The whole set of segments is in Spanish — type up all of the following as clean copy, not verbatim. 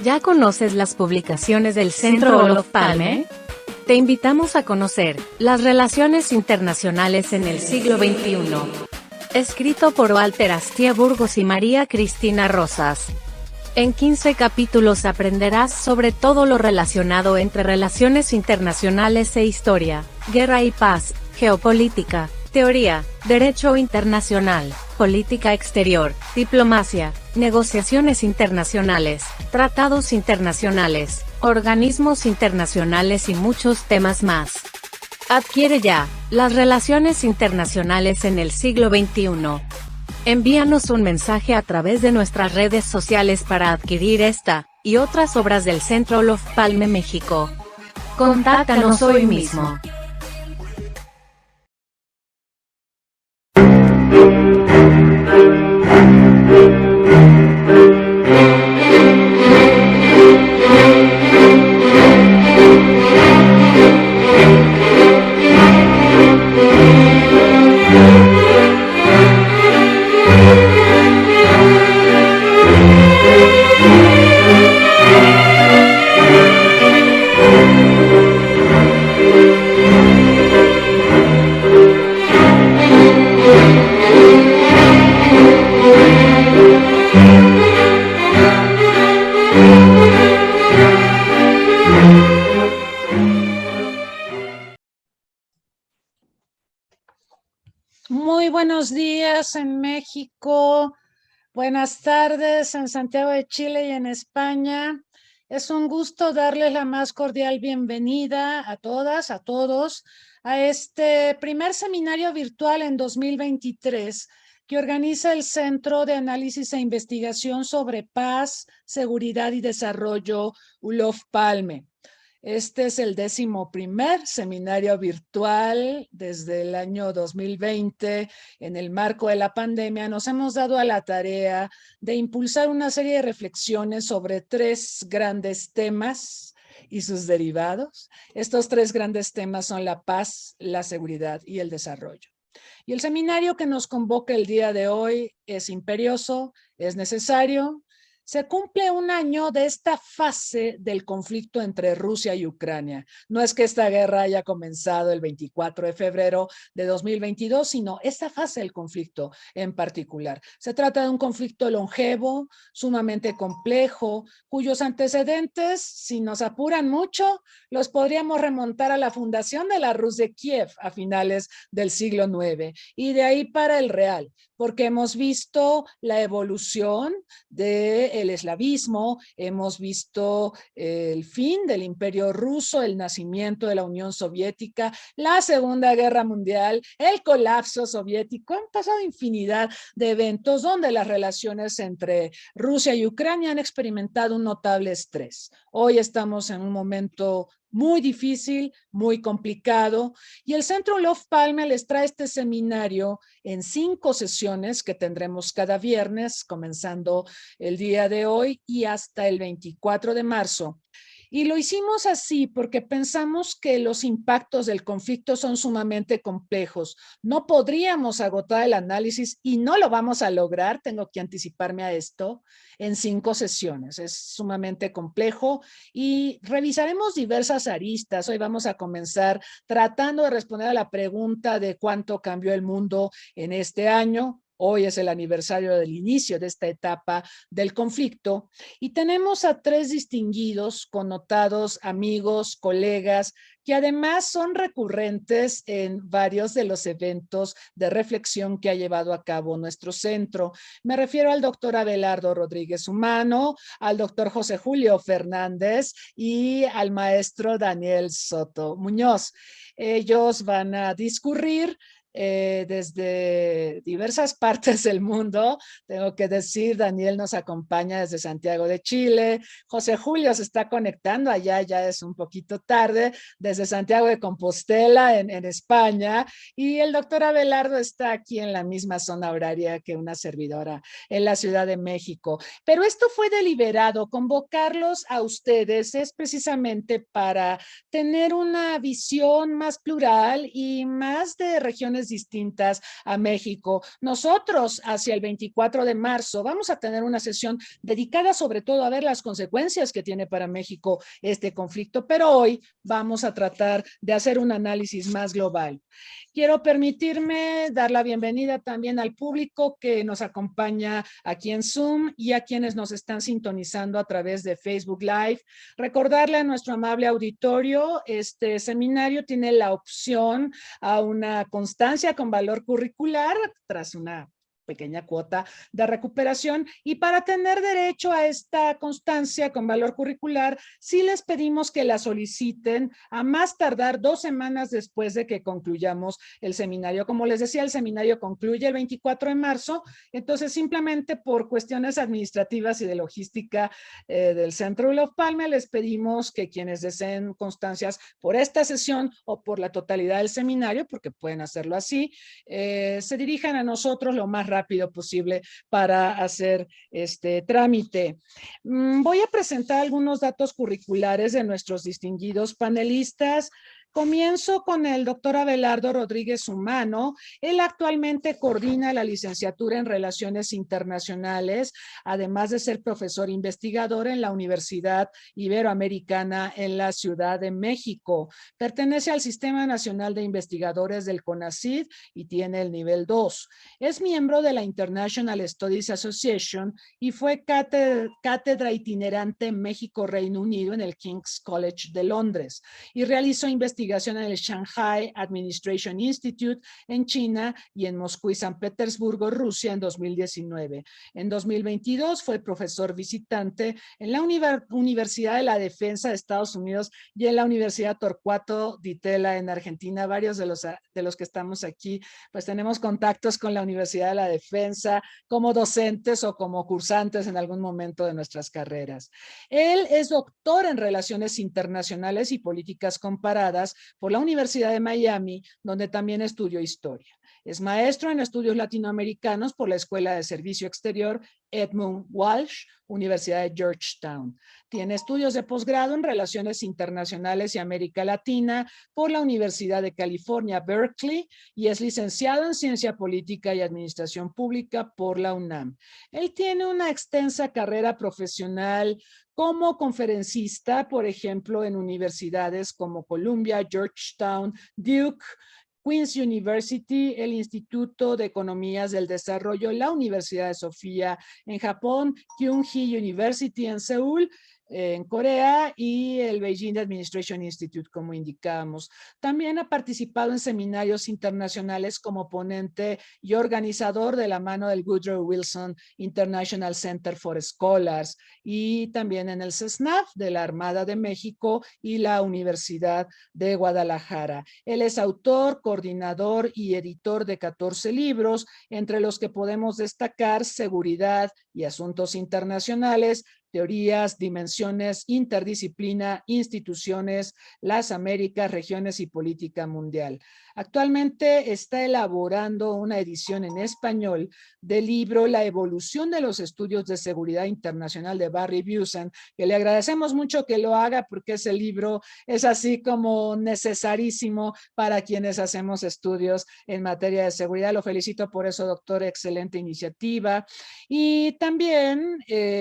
¿Ya conoces las publicaciones del Centro Olof Palme? Te invitamos a conocer las relaciones internacionales en el siglo XXI. Escrito por Walter Astia Burgos y María Cristina Rosas. En 15 capítulos aprenderás sobre todo lo relacionado entre relaciones internacionales e historia, guerra y paz, geopolítica, teoría, derecho internacional, política exterior, diplomacia, negociaciones internacionales, tratados internacionales, organismos internacionales y muchos temas más. Adquiere ya las relaciones internacionales en el siglo XXI. Envíanos un mensaje a través de nuestras redes sociales para adquirir esta y otras obras del Centro Olof Palme México. Contáctanos hoy mismo. Muy buenos días en México, buenas tardes en Santiago de Chile y en España. Es un gusto darles la más cordial bienvenida a todas, a todos, a este primer seminario virtual en 2023 que organiza el Centro de Análisis e Investigación sobre Paz, Seguridad y Desarrollo Olof Palme. Este es el 11º seminario virtual desde el año 2020. En el marco de la pandemia nos hemos dado a la tarea de impulsar una serie de reflexiones sobre 3 grandes temas y sus derivados. Estos 3 grandes temas son la paz, la seguridad y el desarrollo. Y el seminario que nos convoca el día de hoy es imperioso, es necesario. Se cumple un año de esta fase del conflicto entre Rusia y Ucrania. No es que esta guerra haya comenzado el 24 de febrero de 2022, sino esta fase del conflicto en particular. Se trata de un conflicto longevo, sumamente complejo, cuyos antecedentes, si nos apuran mucho, los podríamos remontar a la fundación de la Rus de Kiev a finales del siglo IX y de ahí para el real, porque hemos visto la evolución del eslavismo, hemos visto el fin del Imperio Ruso, el nacimiento de la Unión Soviética, la Segunda Guerra Mundial, el colapso soviético. Han pasado infinidad de eventos donde las relaciones entre Rusia y Ucrania han experimentado un notable estrés. Hoy estamos en un momento muy difícil, muy complicado, y el Centro Olof Palme les trae este seminario en 5 sesiones que tendremos cada viernes, comenzando el día de hoy y hasta el 24 de marzo. Y lo hicimos así porque pensamos que los impactos del conflicto son sumamente complejos. No podríamos agotar el análisis y no lo vamos a lograr, tengo que anticiparme a esto, en 5 sesiones. Es sumamente complejo y revisaremos diversas aristas. Hoy vamos a comenzar tratando de responder a la pregunta de cuánto cambió el mundo en este año. Hoy es el aniversario del inicio de esta etapa del conflicto y tenemos a 3 distinguidos, connotados amigos, colegas, que además son recurrentes en varios de los eventos de reflexión que ha llevado a cabo nuestro centro. Me refiero al doctor Abelardo Rodríguez Humano, al doctor José Julio Fernández y al maestro Daniel Soto Muñoz. Ellos van a discurrir desde diversas partes del mundo. Tengo que decir, Daniel nos acompaña desde Santiago de Chile, José Julio se está conectando allá, ya es un poquito tarde, desde Santiago de Compostela en España, y el doctor Abelardo está aquí en la misma zona horaria que una servidora en la Ciudad de México. Pero esto fue deliberado, convocarlos a ustedes es precisamente para tener una visión más plural y más de regiones partes distintas a México. Nosotros, hacia el 24 de marzo, vamos a tener una sesión dedicada sobre todo a ver las consecuencias que tiene para México este conflicto, pero hoy vamos a tratar de hacer un análisis más global. Quiero permitirme dar la bienvenida también al público que nos acompaña aquí en Zoom y a quienes nos están sintonizando a través de Facebook Live. Recordarle a nuestro amable auditorio, este seminario tiene la opción a una constancia con valor curricular tras una pequeña cuota de recuperación, y para tener derecho a esta constancia con valor curricular, sí les pedimos que la soliciten a más tardar 2 semanas después de que concluyamos el seminario. Como les decía, el seminario concluye el 24 de marzo, entonces simplemente por cuestiones administrativas y de logística del Centro Olof Palme, les pedimos que quienes deseen constancias por esta sesión o por la totalidad del seminario, porque pueden hacerlo así, se dirijan a nosotros lo más rápido posible para hacer este trámite. Voy a presentar algunos datos curriculares de nuestros distinguidos panelistas. Comienzo con el doctor Abelardo Rodríguez Humano. Él actualmente coordina la licenciatura en Relaciones Internacionales, además de ser profesor investigador en la Universidad Iberoamericana en la Ciudad de México. Pertenece al Sistema Nacional de Investigadores del CONACYT y tiene el nivel 2. Es miembro de la International Studies Association y fue cátedra itinerante en México-Reino Unido en el King's College de Londres y realizó investigación en el Shanghai Administration Institute en China y en Moscú y San Petersburgo, Rusia, en 2019. En 2022 fue profesor visitante en la Universidad de la Defensa de Estados Unidos y en la Universidad Torcuato Di Tella en Argentina. Varios de los que estamos aquí, pues tenemos contactos con la Universidad de la Defensa como docentes o como cursantes en algún momento de nuestras carreras. Él es doctor en Relaciones Internacionales y Políticas Comparadas por la Universidad de Miami, donde también estudió historia. Es maestro en estudios latinoamericanos por la Escuela de Servicio Exterior Edmund Walsh, Universidad de Georgetown. Tiene estudios de posgrado en Relaciones Internacionales y América Latina por la Universidad de California, Berkeley, y es licenciado en Ciencia Política y Administración Pública por la UNAM. Él tiene una extensa carrera profesional como conferencista, por ejemplo, en universidades como Columbia, Georgetown, Duke, Queen's University, el Instituto de Economías del Desarrollo, la Universidad de Sofía en Japón, Kyung-hee University en Seúl, en Corea, y el Beijing Administration Institute, como indicamos. También ha participado en seminarios internacionales como ponente y organizador de la mano del Woodrow Wilson International Center for Scholars, y también en el CESNAF de la Armada de México y la Universidad de Guadalajara. Él es autor, coordinador y editor de 14 libros, entre los que podemos destacar Seguridad y Asuntos Internacionales, Teorías, Dimensiones, Interdisciplina, Instituciones, las Américas, Regiones y Política Mundial. Actualmente está elaborando una edición en español del libro La evolución de los estudios de seguridad internacional de Barry Busan, que le agradecemos mucho que lo haga porque ese libro es así como necesarísimo para quienes hacemos estudios en materia de seguridad. Lo felicito por eso, doctor, excelente iniciativa. Y también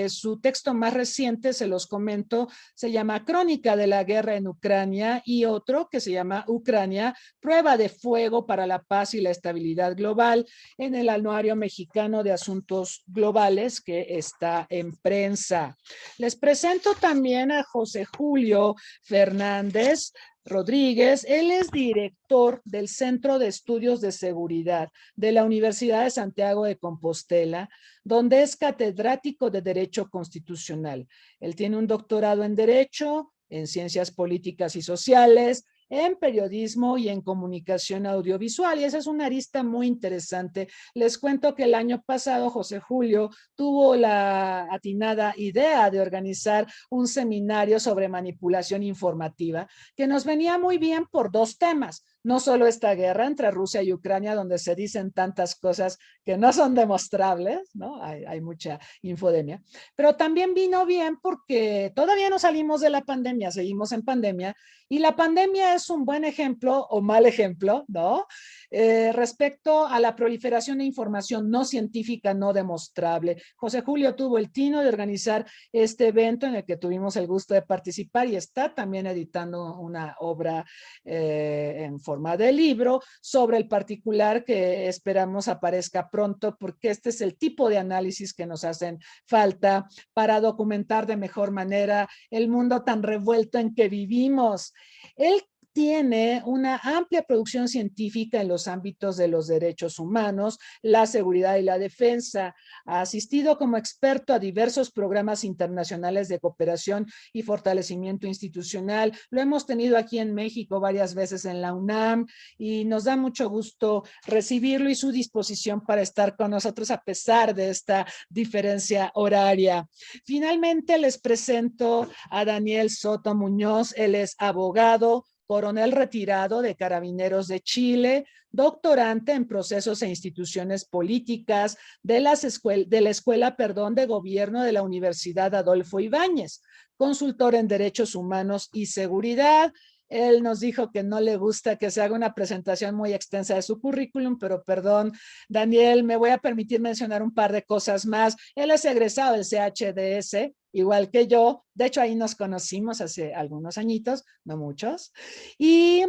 su texto más reciente, se los comento, se llama Crónica de la guerra en Ucrania, y otro que se llama Ucrania, prueba de fuego para la paz y la estabilidad global, en el Anuario Mexicano de Asuntos Globales, que está en prensa. Les presento también a José Julio Fernández Rodríguez. Él es director del Centro de Estudios de Seguridad de la Universidad de Santiago de Compostela, donde es catedrático de Derecho Constitucional. Él tiene un doctorado en Derecho, en Ciencias Políticas y Sociales, en periodismo y en comunicación audiovisual, y esa es una arista muy interesante. Les cuento que el año pasado José Julio tuvo la atinada idea de organizar un seminario sobre manipulación informativa que nos venía muy bien por 2 temas. no solo esta guerra entre Rusia y Ucrania, donde se dicen tantas cosas que no son demostrables, ¿no? Hay mucha infodemia, pero también vino bien porque todavía no salimos de la pandemia, seguimos en pandemia, y la pandemia es un buen ejemplo o mal ejemplo, ¿no? Respecto a la proliferación de información no científica, no demostrable. José Julio tuvo el tino de organizar este evento en el que tuvimos el gusto de participar y está también editando una obra en forma de libro sobre el particular que esperamos aparezca pronto, porque este es el tipo de análisis que nos hacen falta para documentar de mejor manera el mundo tan revuelto en que vivimos. Él tiene una amplia producción científica en los ámbitos de los derechos humanos, la seguridad y la defensa. Ha asistido como experto a diversos programas internacionales de cooperación y fortalecimiento institucional. Lo hemos tenido aquí en México varias veces en la UNAM y nos da mucho gusto recibirlo y su disposición para estar con nosotros a pesar de esta diferencia horaria. Finalmente les presento a Daniel Soto Muñoz. Él es abogado, coronel retirado de Carabineros de Chile, doctorante en procesos e instituciones políticas de la Escuela de Gobierno de la Universidad Adolfo Ibáñez, consultor en derechos humanos y seguridad. Él nos dijo que no le gusta que se haga una presentación muy extensa de su currículum, pero perdón, Daniel, me voy a permitir mencionar un par de cosas más. Él es egresado del CHDS, igual que yo. De hecho, ahí nos conocimos hace algunos añitos, no muchos. Y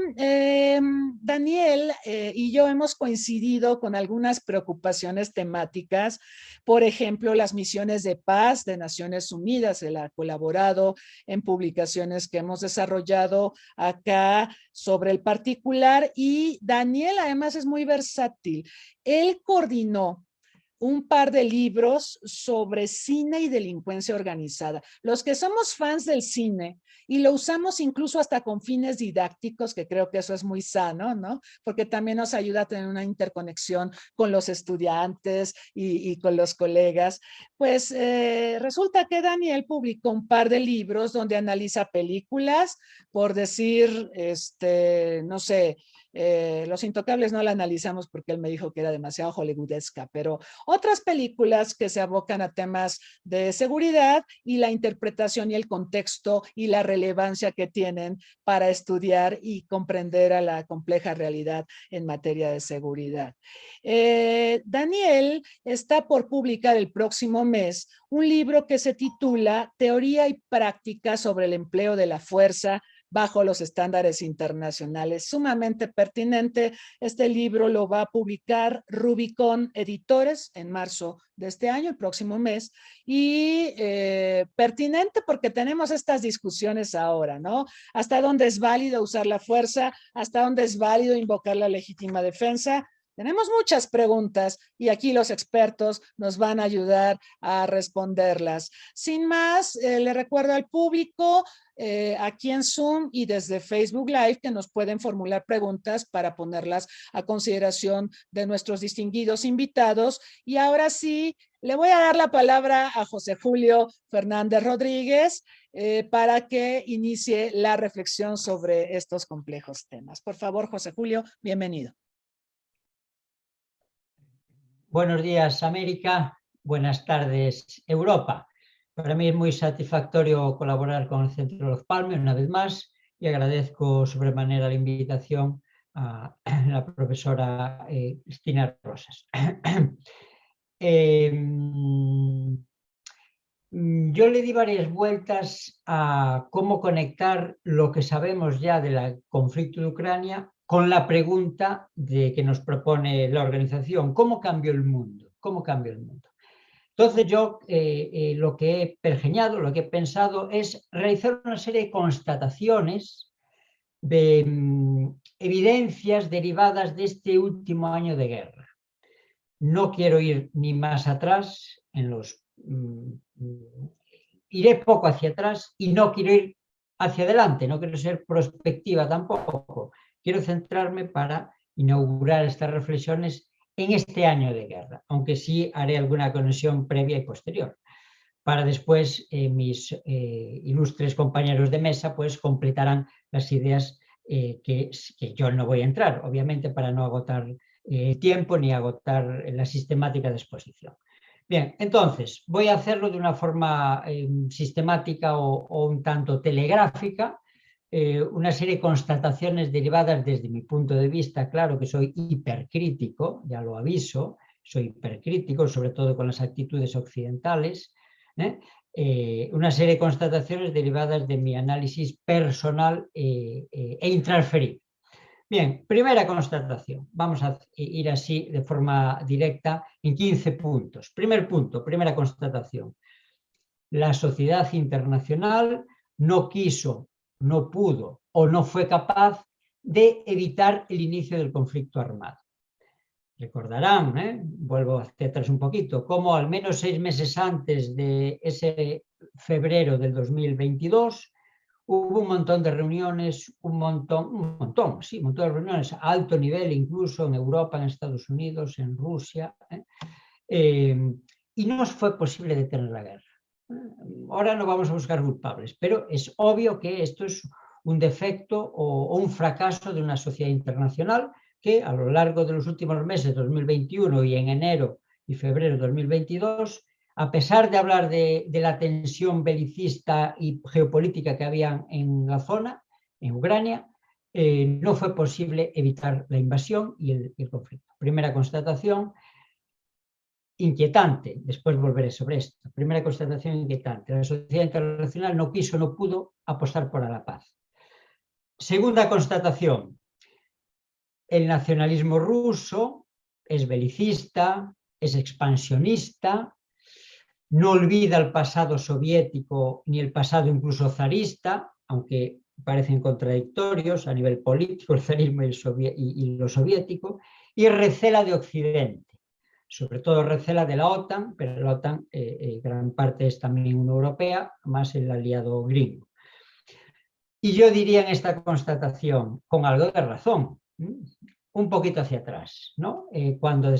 Daniel y yo hemos coincidido con algunas preocupaciones temáticas. Por ejemplo, las misiones de paz de Naciones Unidas. Él ha colaborado en publicaciones que hemos desarrollado acá sobre el particular. Y Daniel además es muy versátil. Él coordinó un par de libros sobre cine y delincuencia organizada. Los que somos fans del cine y lo usamos incluso hasta con fines didácticos, que creo que eso es muy sano, ¿no? Porque también nos ayuda a tener una interconexión con los estudiantes y con los colegas. Pues resulta que Daniel publicó un par de libros donde analiza películas, por decir, no sé, Los Intocables no la analizamos porque él me dijo que era demasiado hollywoodesca, pero otras películas que se abocan a temas de seguridad y la interpretación y el contexto y la relevancia que tienen para estudiar y comprender a la compleja realidad en materia de seguridad. Daniel está por publicar el próximo mes un libro que se titula Teoría y Práctica sobre el empleo de la fuerza bajo los estándares internacionales. Sumamente pertinente. Este libro lo va a publicar Rubicon Editores en marzo de este año, el próximo mes, y pertinente porque tenemos estas discusiones ahora, ¿no? ¿Hasta dónde es válido usar la fuerza? ¿Hasta dónde es válido invocar la legítima defensa? Tenemos muchas preguntas y aquí los expertos nos van a ayudar a responderlas. Sin más, le recuerdo al público aquí en Zoom y desde Facebook Live que nos pueden formular preguntas para ponerlas a consideración de nuestros distinguidos invitados. Y ahora sí, le voy a dar la palabra a José Julio Fernández Rodríguez para que inicie la reflexión sobre estos complejos temas. Por favor, José Julio, bienvenido. Buenos días, América. Buenas tardes, Europa. Para mí es muy satisfactorio colaborar con el Centro Olof Palme una vez más y agradezco sobremanera la invitación a la profesora Cristina Rosas. Yo le di varias vueltas a cómo conectar lo que sabemos ya del conflicto de Ucrania con la pregunta que nos propone la organización: ¿cómo cambió el mundo? ¿Cómo cambió el mundo? Entonces yo lo que he pergeñado, lo que he pensado es realizar una serie de constataciones de evidencias derivadas de este último año de guerra. No quiero ir ni más atrás iré poco hacia atrás y no quiero ir hacia adelante, no quiero ser prospectiva tampoco. Quiero centrarme para inaugurar estas reflexiones en este año de guerra, aunque sí haré alguna conexión previa y posterior, para después mis ilustres compañeros de mesa pues completarán las ideas que yo no voy a entrar, obviamente, para no agotar tiempo ni agotar la sistemática de exposición. Bien, entonces, voy a hacerlo de una forma sistemática o un tanto telegráfica, una serie de constataciones derivadas desde mi punto de vista. Claro que soy hipercrítico, ya lo aviso, soy hipercrítico, sobre todo con las actitudes occidentales, una serie de constataciones derivadas de mi análisis personal e intransferible. Bien, primera constatación. Vamos a ir así de forma directa en 15 puntos. Primer punto, primera constatación. La sociedad internacional no quiso, no pudo o no fue capaz de evitar el inicio del conflicto armado. Recordarán, vuelvo hacia atrás un poquito, cómo al menos 6 meses antes de ese febrero del 2022 hubo un montón de reuniones, un montón de reuniones a alto nivel, incluso en Europa, en Estados Unidos, en Rusia, y no fue posible detener la guerra. Ahora no vamos a buscar culpables, pero es obvio que esto es un defecto o un fracaso de una sociedad internacional que a lo largo de los últimos meses de 2021 y en enero y febrero de 2022, a pesar de hablar de la tensión belicista y geopolítica que había en la zona, en Ucrania, no fue posible evitar la invasión y el conflicto. Primera constatación inquietante, después volveré sobre esto. Primera constatación inquietante, la sociedad internacional no quiso, no pudo apostar por la paz. Segunda constatación, el nacionalismo ruso es belicista, es expansionista, no olvida el pasado soviético ni el pasado incluso zarista, aunque parecen contradictorios a nivel político, el zarismo y lo soviético, y recela de Occidente, sobre todo recela de la OTAN, pero la OTAN gran parte es también Unión Europea, más el aliado gringo. Y yo diría en esta constatación, con algo de razón, un poquito hacia atrás, ¿no? Cuando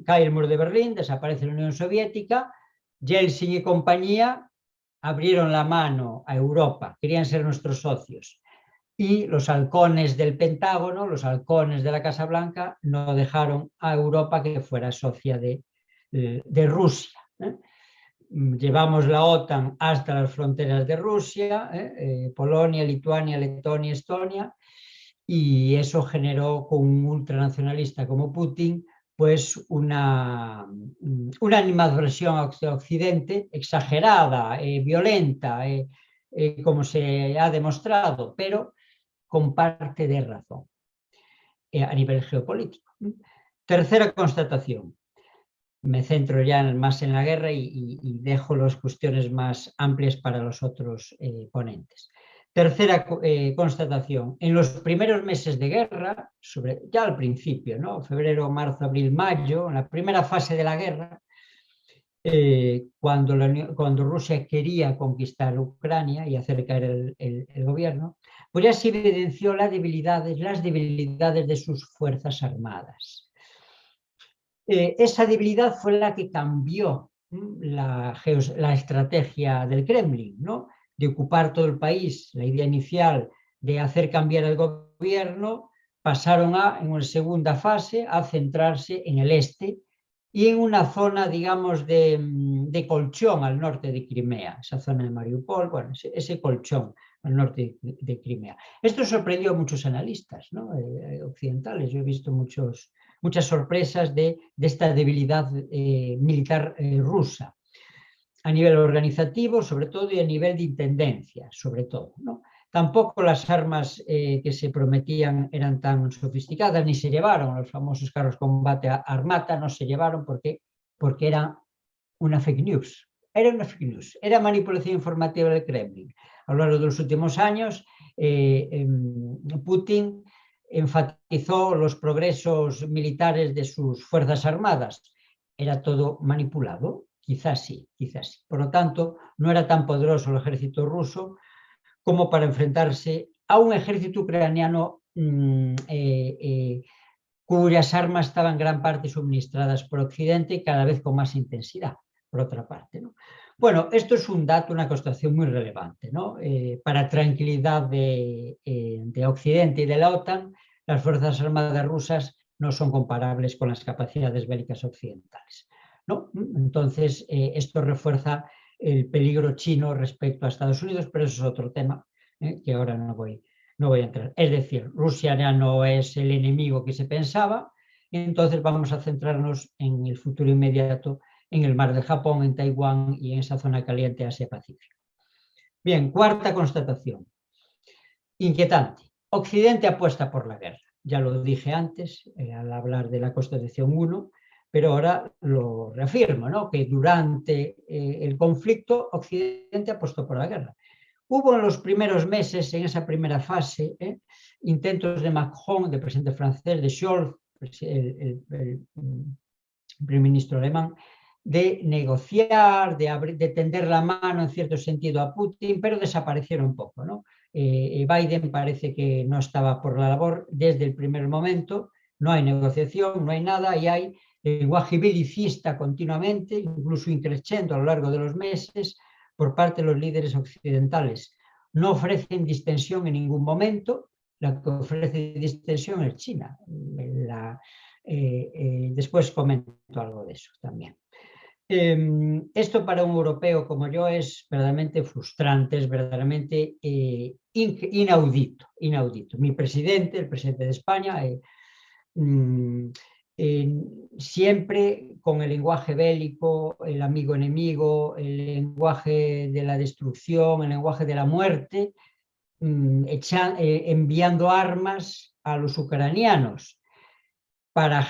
cae el muro de Berlín, desaparece la Unión Soviética, Yeltsin y compañía abrieron la mano a Europa, querían ser nuestros socios, y los halcones del Pentágono, los halcones de la Casa Blanca, no dejaron a Europa que fuera socia de Rusia. Llevamos la OTAN hasta las fronteras de Rusia, Polonia, Lituania, Letonia, Estonia, y eso generó con un ultranacionalista como Putin pues una animadversión hacia Occidente exagerada, violenta, como se ha demostrado, pero con parte de razón a nivel geopolítico. Tercera constatación. Me centro ya más en la guerra y dejo las cuestiones más amplias para los otros ponentes. Tercera constatación. En los primeros meses de guerra, ya al principio, ¿no? Febrero, marzo, abril, mayo, en la primera fase de la guerra, cuando Rusia quería conquistar Ucrania y hacer caer el gobierno, pues ya se evidenció las debilidades de sus fuerzas armadas. Esa debilidad fue la que cambió la estrategia del Kremlin, ¿no? De ocupar todo el país. La idea inicial de hacer cambiar el gobierno, pasaron en una segunda fase a centrarse en el este y en una zona, digamos, de colchón al norte de Crimea, esa zona de Mariupol, bueno, ese colchón al norte de Crimea. Esto sorprendió a muchos analistas, ¿no? Occidentales. Yo he visto muchas sorpresas de esta debilidad militar rusa, a nivel organizativo sobre todo y a nivel de intendencia sobre todo, ¿no? Tampoco las armas que se prometían eran tan sofisticadas, ni se llevaron los famosos carros de combate Armata, no se llevaron porque era una fake news. Era una fake news, era manipulación informativa del Kremlin. A lo largo de los últimos años, Putin enfatizó los progresos militares de sus fuerzas armadas. Era todo manipulado, quizás sí, quizás sí. Por lo tanto, no era tan poderoso el ejército ruso como para enfrentarse a un ejército ucraniano cuyas armas estaban gran parte suministradas por Occidente y cada vez con más intensidad. por otra parte, ¿no? Bueno, esto es un dato, una constatación muy relevante, ¿no? Para tranquilidad de Occidente y de la OTAN, las Fuerzas Armadas rusas no son comparables con las capacidades bélicas occidentales, ¿no? Entonces, esto refuerza el peligro chino respecto a Estados Unidos, pero eso es otro tema que ahora no voy a entrar. Es decir, Rusia ya no es el enemigo que se pensaba, entonces vamos a centrarnos en el futuro inmediato, en el mar de Japón, en Taiwán y en esa zona caliente Asia-Pacífico. Bien, cuarta constatación. Inquietante. Occidente apuesta por la guerra. Ya lo dije antes al hablar de la Constitución 1, pero ahora lo reafirmo, ¿no? Que durante el conflicto Occidente apostó por la guerra. Hubo en los primeros meses, en esa primera fase, intentos de Macron, de presidente francés, de Scholz, el primer ministro alemán, de negociar, de tender la mano en cierto sentido a Putin, pero desaparecieron un poco, ¿no? Biden parece que no estaba por la labor desde el primer momento, no hay negociación, no hay nada, y hay lenguaje belicista continuamente, incluso increciendo a lo largo de los meses, por parte de los líderes occidentales. No ofrecen distensión en ningún momento, la que ofrece distensión es China. Después comento algo de eso también. Esto para un europeo como yo es verdaderamente frustrante, es verdaderamente inaudito. Mi presidente, el presidente de España, siempre con el lenguaje bélico, el amigo-enemigo, el lenguaje de la destrucción, el lenguaje de la muerte, enviando armas a los ucranianos para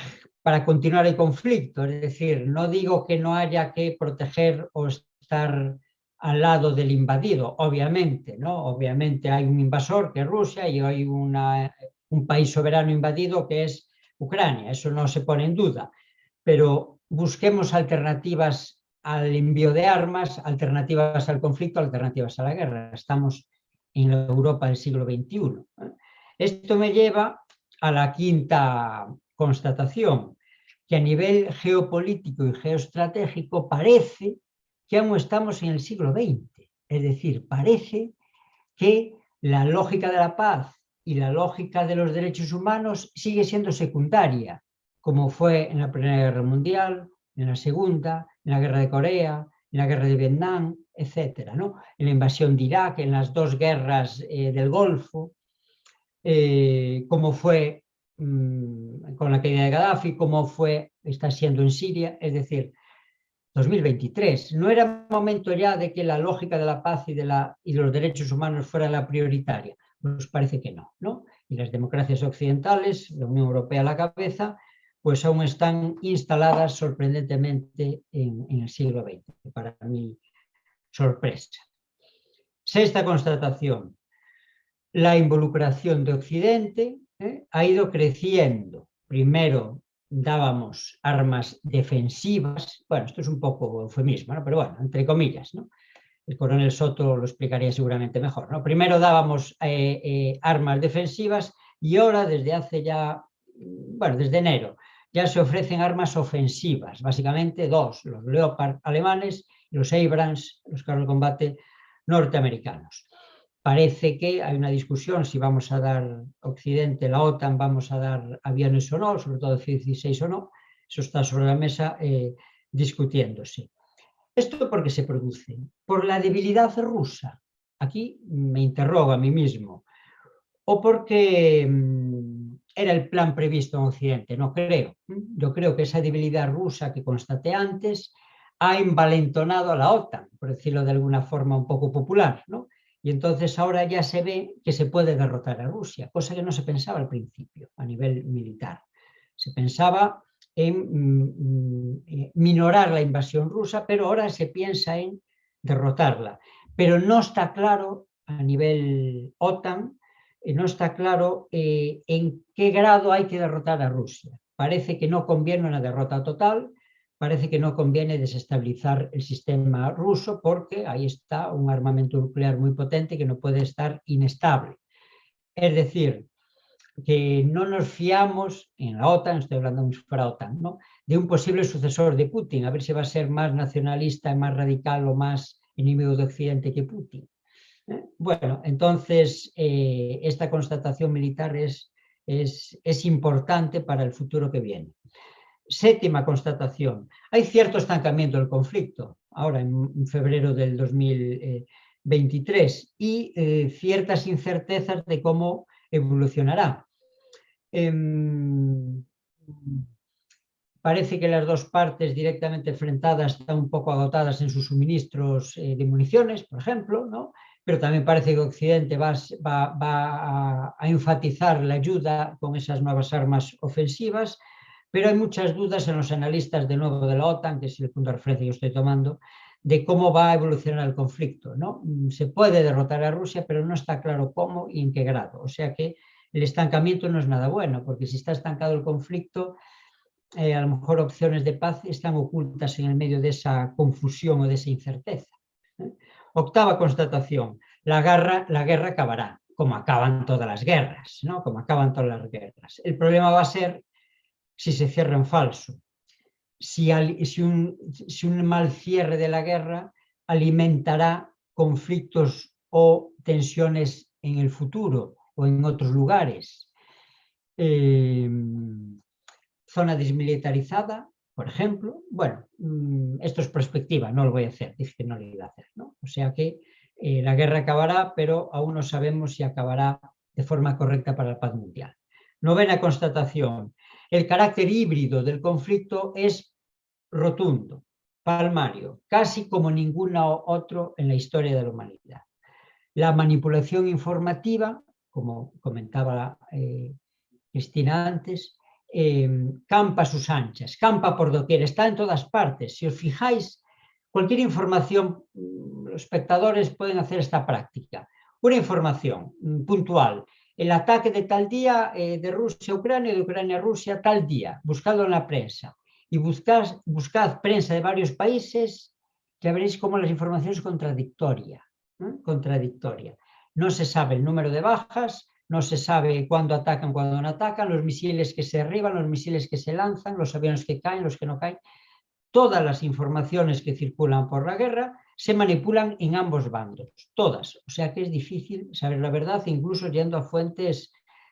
continuar el conflicto. Es decir, no digo que no haya que proteger o estar al lado del invadido, obviamente, ¿no? Obviamente hay un invasor que es Rusia y hay un país soberano invadido que es Ucrania, eso no se pone en duda, pero busquemos alternativas al envío de armas, alternativas al conflicto, alternativas a la guerra. Estamos en la Europa del siglo XXI. Esto me lleva a la quinta constatación, que a nivel geopolítico y geoestratégico parece que aún estamos en el siglo XX. Es decir, parece que la lógica de la paz y la lógica de los derechos humanos sigue siendo secundaria, como fue en la Primera Guerra Mundial, en la Segunda, en la Guerra de Corea, en la Guerra de Vietnam, etc., ¿no? En la invasión de Irak, en las dos guerras del Golfo, como fue con la caída de Gaddafi, como está siendo en Siria. Es decir, 2023, ¿no era momento ya de que la lógica de la paz y de los derechos humanos fuera la prioritaria? Pues parece que no, ¿no? Y las democracias occidentales, la Unión Europea a la cabeza, pues aún están instaladas sorprendentemente en el siglo XX, para mi sorpresa. Sexta constatación. La involucración de Occidente ha ido creciendo. Primero dábamos armas defensivas, bueno, esto es un poco eufemismo, ¿no? Pero bueno, entre comillas, ¿no? El coronel Soto lo explicaría seguramente mejor, ¿no? Primero dábamos armas defensivas y ahora desde hace ya, bueno, desde enero, ya se ofrecen armas ofensivas, básicamente dos, los Leopard alemanes y los Abrams, los carros de combate norteamericanos. Parece que hay una discusión si vamos a dar Occidente, la OTAN, vamos a dar aviones o no, sobre todo F-16 o no. Eso está sobre la mesa discutiéndose. ¿Esto por qué se produce? Por la debilidad rusa. Aquí me interrogo a mí mismo. ¿O porque era el plan previsto en Occidente? No creo. Yo creo que esa debilidad rusa que constaté antes ha envalentonado a la OTAN, por decirlo de alguna forma un poco popular, ¿no? Y entonces ahora ya se ve que se puede derrotar a Rusia, cosa que no se pensaba al principio a nivel militar. Se pensaba en minorar la invasión rusa, pero ahora se piensa en derrotarla. Pero no está claro a nivel OTAN, no está claro en qué grado hay que derrotar a Rusia. Parece que no conviene una derrota total, parece que no conviene desestabilizar el sistema ruso porque ahí está un armamento nuclear muy potente que no puede estar inestable. Es decir, que no nos fiamos en la OTAN, estoy hablando como si fuera OTAN, ¿no?, de un posible sucesor de Putin, a ver si va a ser más nacionalista, más radical o más enemigo de Occidente que Putin. Bueno, entonces esta constatación militar es importante para el futuro que viene. Séptima constatación, hay cierto estancamiento del conflicto, ahora en febrero del 2023, y ciertas incertezas de cómo evolucionará. Parece que las dos partes directamente enfrentadas están un poco agotadas en sus suministros de municiones, por ejemplo, ¿no? Pero también parece que Occidente va a enfatizar la ayuda con esas nuevas armas ofensivas, pero hay muchas dudas en los analistas de nuevo de la OTAN, que es el punto de referencia que estoy tomando, de cómo va a evolucionar el conflicto, ¿no? Se puede derrotar a Rusia, pero no está claro cómo y en qué grado. O sea que el estancamiento no es nada bueno, porque si está estancado el conflicto, a lo mejor opciones de paz están ocultas en el medio de esa confusión o de esa incerteza. Octava constatación, la guerra acabará, como acaban todas las guerras, ¿no? Como acaban todas las guerras. El problema va a ser si se cierra en falso, si un mal cierre de la guerra alimentará conflictos o tensiones en el futuro o en otros lugares. Zona desmilitarizada, por ejemplo. Bueno, esto es perspectiva, no lo voy a hacer, dije que no lo iba a hacer, ¿no? O sea que la guerra acabará, pero aún no sabemos si acabará de forma correcta para la paz mundial. Novena constatación, el carácter híbrido del conflicto es rotundo, palmario, casi como ninguno otro en la historia de la humanidad. La manipulación informativa, como comentaba Cristina antes, campa a sus anchas, campa por doquier, está en todas partes. Si os fijáis, cualquier información, los espectadores pueden hacer esta práctica. Una información puntual, el ataque de tal día de Rusia a Ucrania, de Ucrania a Rusia, tal día, buscadlo en la prensa. Y buscad prensa de varios países, ya veréis cómo las informaciones son contradictorias. No se sabe el número de bajas, no se sabe cuándo atacan, cuándo no atacan, los misiles que se derriban, los misiles que se lanzan, los aviones que caen, los que no caen. Todas las informaciones que circulan por la guerra se manipulan en ambos bandos, todas. O sea que es difícil saber la verdad, incluso yendo a fuentes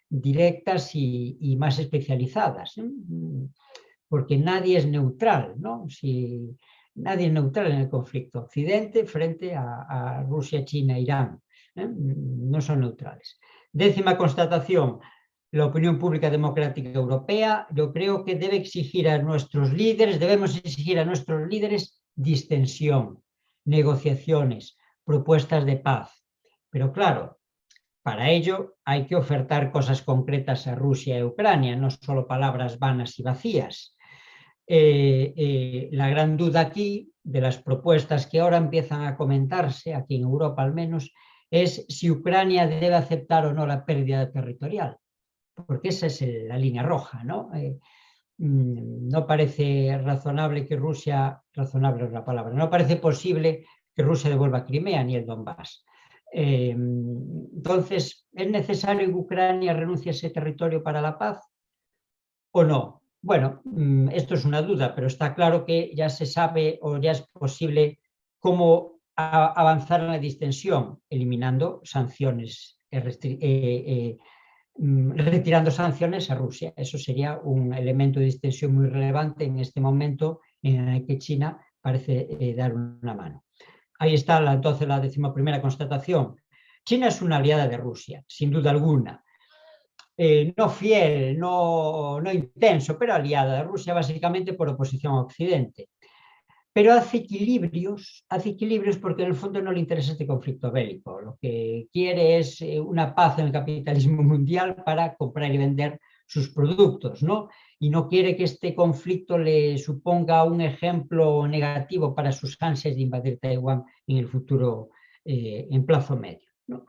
directas y más especializadas, ¿eh? Porque nadie es neutral, ¿no? Nadie es neutral en el conflicto. Occidente frente a Rusia, China, Irán, ¿eh? No son neutrales. Décima constatación, la opinión pública democrática europea, yo creo que debe exigir a nuestros líderes, debemos exigir a nuestros líderes distensión, negociaciones, propuestas de paz. Pero claro, para ello hay que ofertar cosas concretas a Rusia y Ucrania, no solo palabras vanas y vacías. La gran duda aquí, de las propuestas que ahora empiezan a comentarse, aquí en Europa al menos, es si Ucrania debe aceptar o no la pérdida territorial, porque esa es la línea roja, ¿no? No parece razonable que Rusia, razonable es la palabra, no parece posible que Rusia devuelva Crimea ni el Donbass. Entonces, ¿es necesario que Ucrania renuncie a ese territorio para la paz o no? Bueno, esto es una duda, pero está claro que ya se sabe o ya es posible cómo avanzar en la distensión, eliminando sanciones, retirando sanciones a Rusia. Eso sería un elemento de distensión muy relevante en este momento en el que China parece dar una mano. Ahí está entonces la 11ª constatación. China es una aliada de Rusia, sin duda alguna. No fiel, no intenso, pero aliada de Rusia básicamente por oposición a Occidente. Pero hace equilibrios porque en el fondo no le interesa este conflicto bélico. Lo que quiere es una paz en el capitalismo mundial para comprar y vender sus productos, ¿no? Y no quiere que este conflicto le suponga un ejemplo negativo para sus ansias de invadir Taiwán en el futuro en plazo medio, ¿no?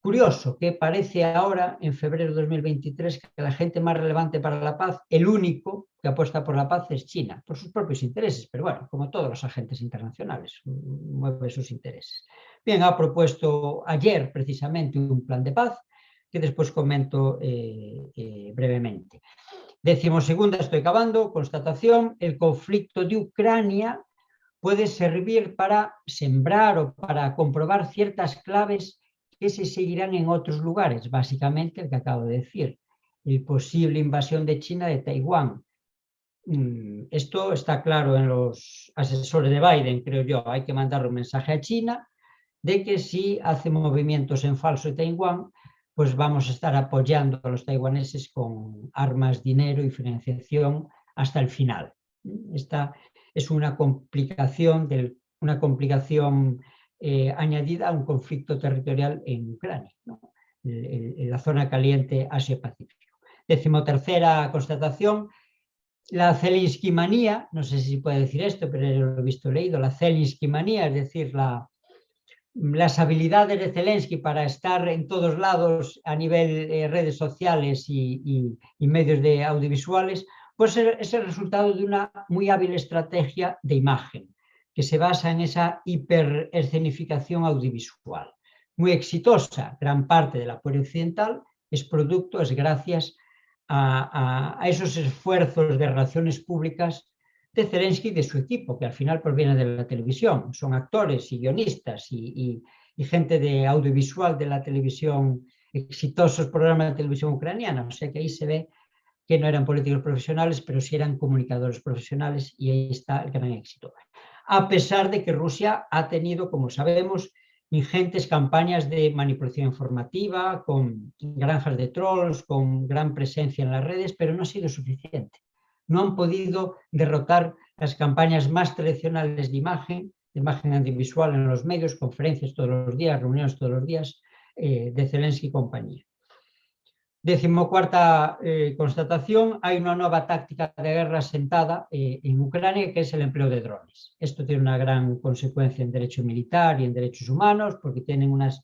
Curioso que parece ahora, en febrero de 2023, que la gente más relevante para la paz, el único que apuesta por la paz es China, por sus propios intereses, pero bueno, como todos los agentes internacionales, mueve sus intereses. Bien, ha propuesto ayer precisamente un plan de paz que despois comento brevemente. 12ª, estoy acabando, constatación: el conflicto de Ucrania puede servir para sembrar o para comprobar ciertas claves que se seguirán en otros lugares, básicamente el que acabo de decir, el posible invasión de China de Taiwán. Esto está claro en los asesores de Biden, creo yo. Hay que mandar un mensaje a China de que si hace movimientos en falso en Taiwán, pues vamos a estar apoyando a los taiwaneses con armas, dinero y financiación hasta el final. Esta es una complicación, añadida a un conflicto territorial en Ucrania, ¿no? En la zona caliente Asia-Pacífico. 13ª constatación: la Zelensky manía, no sé si puede decir esto, pero lo he visto leído, la Zelensky manía, es decir, las habilidades de Zelensky para estar en todos lados a nivel redes sociales y medios de audiovisuales, pues es el resultado de una muy hábil estrategia de imagen, que se basa en esa hiperescenificación audiovisual. Muy exitosa, gran parte del apoyo occidental es gracias a esos esfuerzos de relaciones públicas de Zelensky y de su equipo, que al final proviene de la televisión. Son actores y guionistas y gente de audiovisual de la televisión, exitosos programas de televisión ucraniana. O sea que ahí se ve que no eran políticos profesionales, pero sí eran comunicadores profesionales, y ahí está el gran éxito. A pesar de que Rusia ha tenido, como sabemos, ingentes campañas de manipulación informativa, con granjas de trolls, con gran presencia en las redes, pero no ha sido suficiente. No han podido derrotar las campañas más tradicionales de imagen audiovisual en los medios, conferencias todos los días, reuniones todos los días, de Zelensky y compañía. 14ª constatación: hay una nueva táctica de guerra sentada en Ucrania, que es el empleo de drones. Esto tiene una gran consecuencia en derecho militar y en derechos humanos, porque tienen unas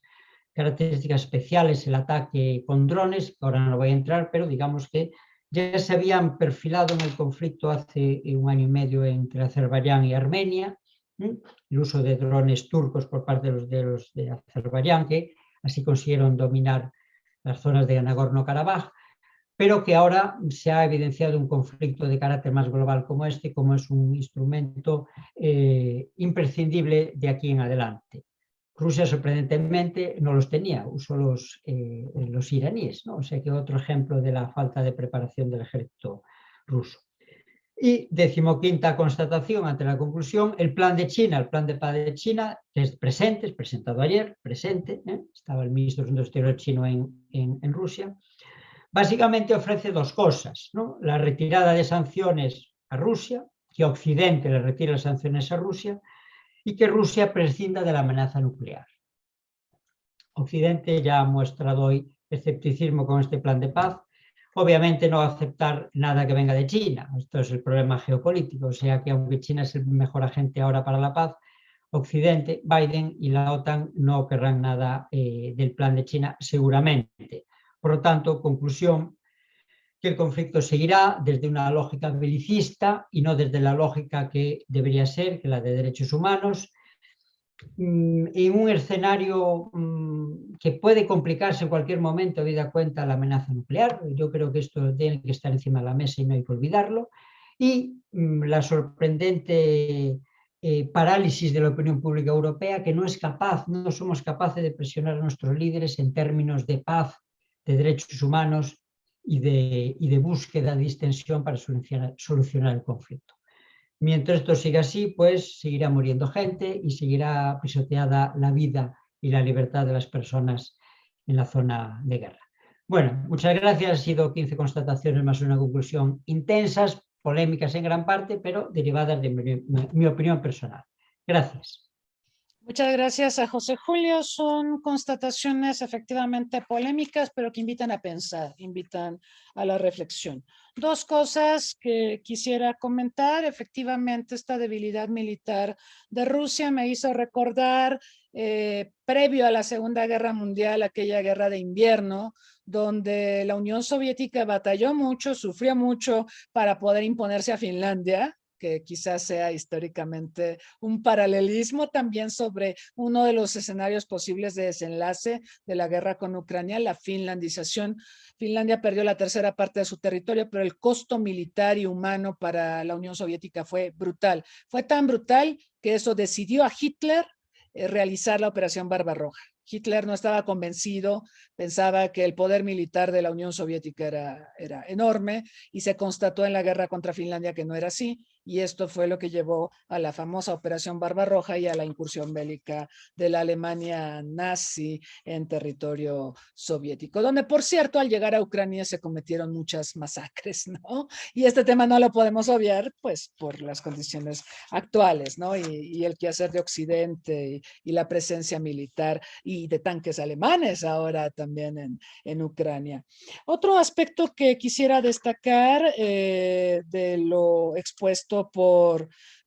características especiales el ataque con drones, que ahora no voy a entrar, pero digamos que ya se habían perfilado en el conflicto hace 1 año y medio entre Azerbaiyán y Armenia, el uso de drones turcos por parte de los de Azerbaiyán, que así consiguieron dominar las zonas de Nagorno-Karabaj, pero que ahora se ha evidenciado un conflicto de carácter más global como este, como es un instrumento imprescindible de aquí en adelante. Rusia, sorprendentemente, no los tenía, usó los iraníes, ¿no? O sea que otro ejemplo de la falta de preparación del ejército ruso. Y 15ª constatación ante la conclusión: el plan de China, el plan de paz de China, que es presente, es presentado ayer, presente, estaba el ministro de Asuntos Exteriores chino en Rusia, básicamente ofrece dos cosas, ¿no? La retirada de sanciones a Rusia, que Occidente le retire las sanciones a Rusia y que Rusia prescinda de la amenaza nuclear. Occidente ya ha mostrado hoy escepticismo con este plan de paz. Obviamente no va a aceptar nada que venga de China. Esto es el problema geopolítico. O sea que aunque China es el mejor agente ahora para la paz, Occidente, Biden y la OTAN no querrán nada del plan de China seguramente. Por lo tanto, conclusión, que el conflicto seguirá desde una lógica belicista y no desde la lógica que debería ser, que la de derechos humanos, en un escenario que puede complicarse en cualquier momento, habida cuenta la amenaza nuclear. Yo creo que esto tiene que estar encima de la mesa y no hay que olvidarlo. Y la sorprendente parálisis de la opinión pública europea, que no somos capaces de presionar a nuestros líderes en términos de paz, de derechos humanos y de búsqueda de distensión para solucionar el conflicto. Mientras esto siga así, pues seguirá muriendo gente y seguirá pisoteada la vida y la libertad de las personas en la zona de guerra. Bueno, muchas gracias. Han sido 15 constataciones más una conclusión, intensas, polémicas en gran parte, pero derivadas de mi opinión personal. Gracias. Muchas gracias a José Julio. Son constataciones efectivamente polémicas, pero que invitan a pensar, invitan a la reflexión. Dos cosas que quisiera comentar. Efectivamente, esta debilidad militar de Rusia me hizo recordar, previo a la Segunda Guerra Mundial, aquella guerra de invierno, donde la Unión Soviética batalló mucho, sufrió mucho para poder imponerse a Finlandia. que quizás sea históricamente un paralelismo también sobre uno de los escenarios posibles de desenlace de la guerra con Ucrania, la finlandización. Finlandia perdió la tercera parte de su territorio, pero el costo militar y humano para la Unión Soviética fue brutal. Fue tan brutal que eso decidió a Hitler realizar la Operación Barbarroja. Hitler no estaba convencido, pensaba que el poder militar de la Unión Soviética era enorme y se constató en la guerra contra Finlandia que no era así, y esto fue lo que llevó a la famosa Operación Barbarroja y a la incursión bélica de la Alemania nazi en territorio soviético, donde por cierto al llegar a Ucrania se cometieron muchas masacres, ¿no? Y este tema no lo podemos obviar pues por las condiciones actuales, ¿no? Y el quehacer de Occidente y la presencia militar y de tanques alemanes ahora también en Ucrania. Otro aspecto que quisiera destacar de lo expuesto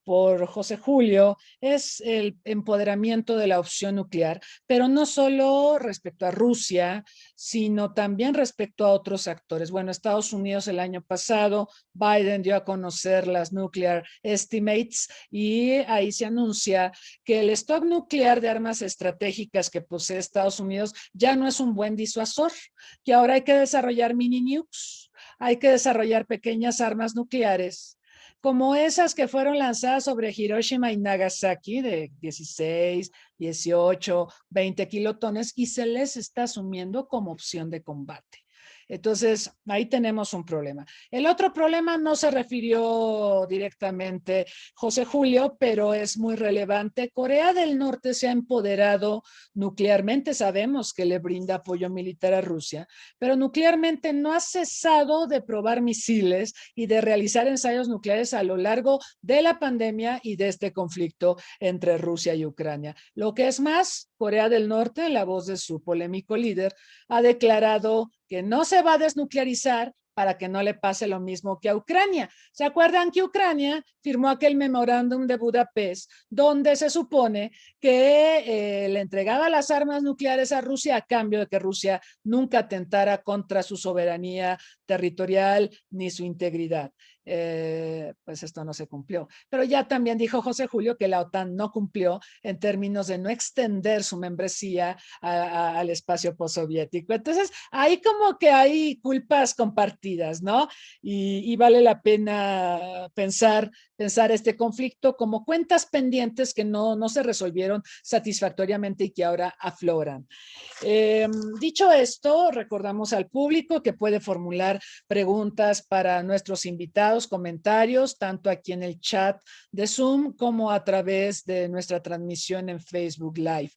por José Julio es el empoderamiento de la opción nuclear, pero no solo respecto a Rusia, sino también respecto a otros actores. Bueno, Estados Unidos el año pasado, Biden dio a conocer las Nuclear Estimates y ahí se anuncia que el stock nuclear de armas estratégicas que posee Estados Unidos ya no es un buen disuasor, que ahora hay que desarrollar mini nukes, hay que desarrollar pequeñas armas nucleares como esas que fueron lanzadas sobre Hiroshima y Nagasaki de 16, 18, 20 kilotones y se les está asumiendo como opción de combate. Entonces, ahí tenemos un problema. El otro problema no se refirió directamente José Julio, pero es muy relevante. Corea del Norte se ha empoderado nuclearmente. Sabemos que le brinda apoyo militar a Rusia, pero nuclearmente no ha cesado de probar misiles y de realizar ensayos nucleares a lo largo de la pandemia y de este conflicto entre Rusia y Ucrania. Lo que es más, Corea del Norte, en la voz de su polémico líder, ha declarado que no se va a desnuclearizar para que no le pase lo mismo que a Ucrania. ¿Se acuerdan que Ucrania firmó aquel memorándum de Budapest donde se supone que le entregaba las armas nucleares a Rusia a cambio de que Rusia nunca atentara contra su soberanía territorial ni su integridad? Pues esto no se cumplió. Pero ya también dijo José Julio que la OTAN no cumplió en términos de no extender su membresía al espacio postsoviético. Entonces, ahí como que hay culpas compartidas, ¿no? Y vale la pena pensar este conflicto como cuentas pendientes que no se resolvieron satisfactoriamente y que ahora afloran. Dicho esto, recordamos al público que puede formular preguntas para nuestros invitados, comentarios, tanto aquí en el chat de Zoom como a través de nuestra transmisión en Facebook Live.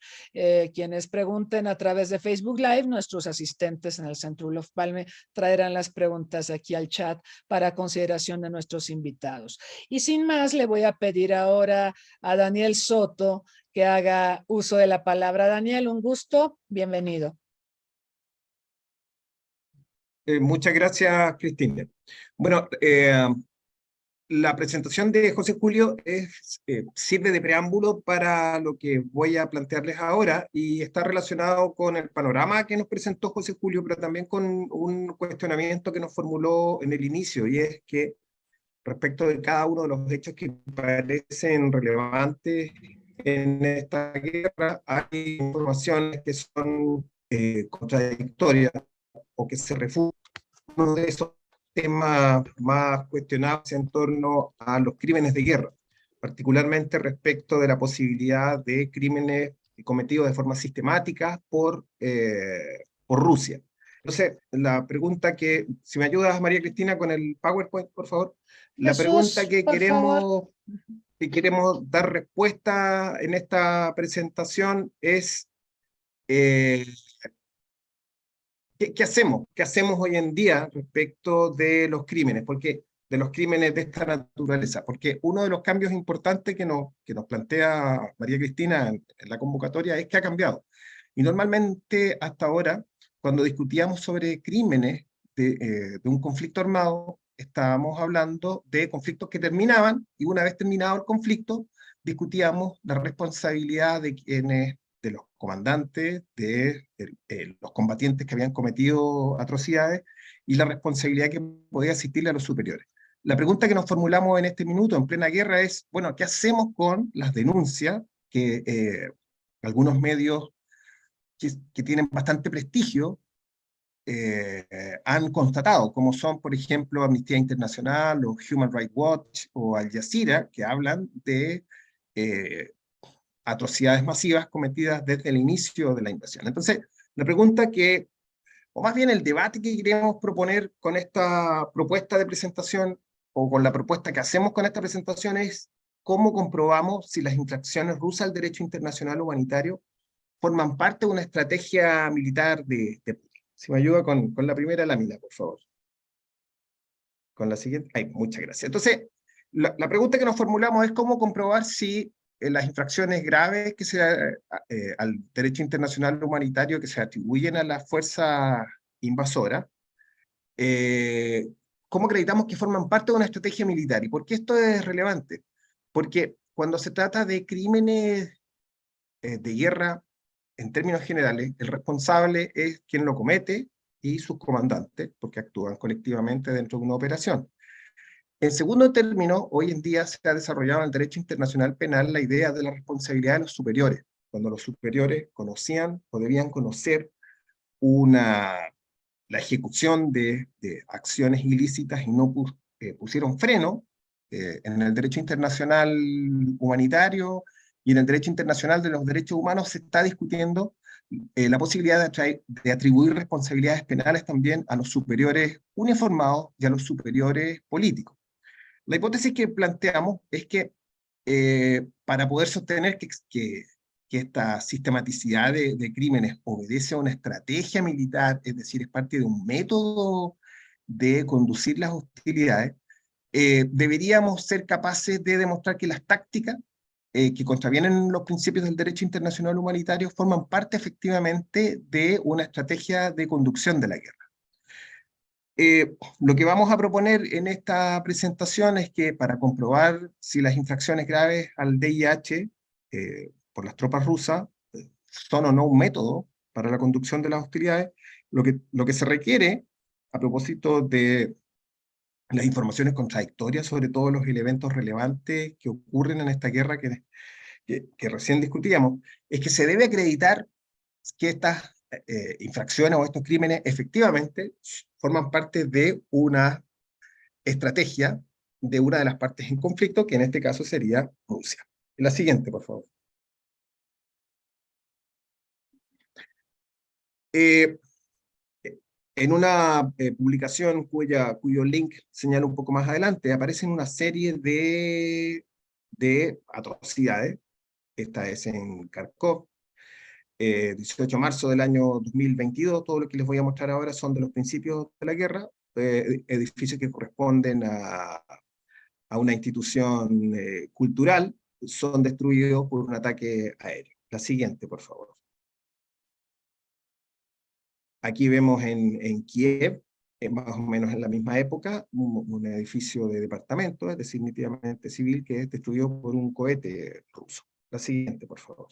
Quienes pregunten a través de Facebook Live, nuestros asistentes en el Centro Olof Palme traerán las preguntas aquí al chat para consideración de nuestros invitados. Y sin más, le voy a pedir ahora a Daniel Soto que haga uso de la palabra. Daniel, un gusto, bienvenido. Muchas gracias, Cristina. Bueno, la presentación de José Julio sirve de preámbulo para lo que voy a plantearles ahora y está relacionado con el panorama que nos presentó José Julio, pero también con un cuestionamiento que nos formuló en el inicio, y es que respecto de cada uno de los hechos que parecen relevantes en esta guerra, hay informaciones que son contradictorias o que se refutan. Uno de esos temas más cuestionables en torno a los crímenes de guerra, particularmente respecto de la posibilidad de crímenes cometidos de forma sistemática por Rusia. Entonces, la pregunta que, si me ayudas, María Cristina, con el PowerPoint, por favor. La Jesús, pregunta que queremos dar respuesta en esta presentación es ¿qué hacemos? ¿Qué hacemos hoy en día respecto de los crímenes? Porque de los crímenes de esta naturaleza, porque uno de los cambios importantes que nos plantea María Cristina en la convocatoria es que ha cambiado. Y normalmente hasta ahora, cuando discutíamos sobre crímenes de un conflicto armado, estábamos hablando de conflictos que terminaban, y una vez terminado el conflicto, discutíamos la responsabilidad de quienes, de los comandantes, de los combatientes que habían cometido atrocidades, y la responsabilidad que podía asistirle a los superiores. La pregunta que nos formulamos en este minuto, en plena guerra, es, bueno, ¿qué hacemos con las denuncias que algunos medios que tienen bastante prestigio han constatado, como son, por ejemplo, Amnistía Internacional o Human Rights Watch o Al Jazeera, que hablan de atrocidades masivas cometidas desde el inicio de la invasión? Entonces, la pregunta que, o más bien el debate que queremos proponer con esta propuesta de presentación, o con la propuesta que hacemos con esta presentación, es cómo comprobamos si las infracciones rusas al derecho internacional humanitario forman parte de una estrategia militar de Putin. Si me ayuda con la primera lámina, por favor. Con la siguiente. Ay, muchas gracias. Entonces, la pregunta que nos formulamos es cómo comprobar si las infracciones graves al derecho internacional humanitario que se atribuyen a las fuerzas invasoras, ¿cómo acreditamos que forman parte de una estrategia militar? ¿Y por qué esto es relevante? Porque cuando se trata de crímenes de guerra, en términos generales, el responsable es quien lo comete y sus comandantes, porque actúan colectivamente dentro de una operación. En segundo término, hoy en día se ha desarrollado en el derecho internacional penal la idea de la responsabilidad de los superiores, cuando los superiores conocían o debían conocer la ejecución de acciones ilícitas y no pusieron freno en el derecho internacional humanitario y en el derecho internacional de los derechos humanos. Se está discutiendo la posibilidad de atribuir responsabilidades penales también a los superiores uniformados y a los superiores políticos. La hipótesis que planteamos es que para poder sostener que esta sistematicidad de crímenes obedece a una estrategia militar, es decir, es parte de un método de conducir las hostilidades, deberíamos ser capaces de demostrar que las tácticas que contravienen los principios del derecho internacional humanitario forman parte efectivamente de una estrategia de conducción de la guerra. Lo que vamos a proponer en esta presentación es que para comprobar si las infracciones graves al DIH por las tropas rusas son o no un método para la conducción de las hostilidades, lo que se requiere, a propósito de las informaciones contradictorias sobre todos los elementos relevantes que ocurren en esta guerra que recién discutíamos, es que se debe acreditar que estas infracciones o estos crímenes efectivamente forman parte de una estrategia de una de las partes en conflicto, que en este caso sería Rusia. La siguiente, por favor. En una publicación cuyo link señalo un poco más adelante, aparecen una serie de atrocidades. Esta es en Kharkov, 18 de marzo del año 2022. Todo lo que les voy a mostrar ahora son de los principios de la guerra, edificios que corresponden a una institución cultural, son destruidos por un ataque aéreo. La siguiente, por favor. Aquí vemos en Kiev, más o menos en la misma época, un edificio de departamento, es decir, nítidamente civil, que es destruido por un cohete ruso. La siguiente, por favor.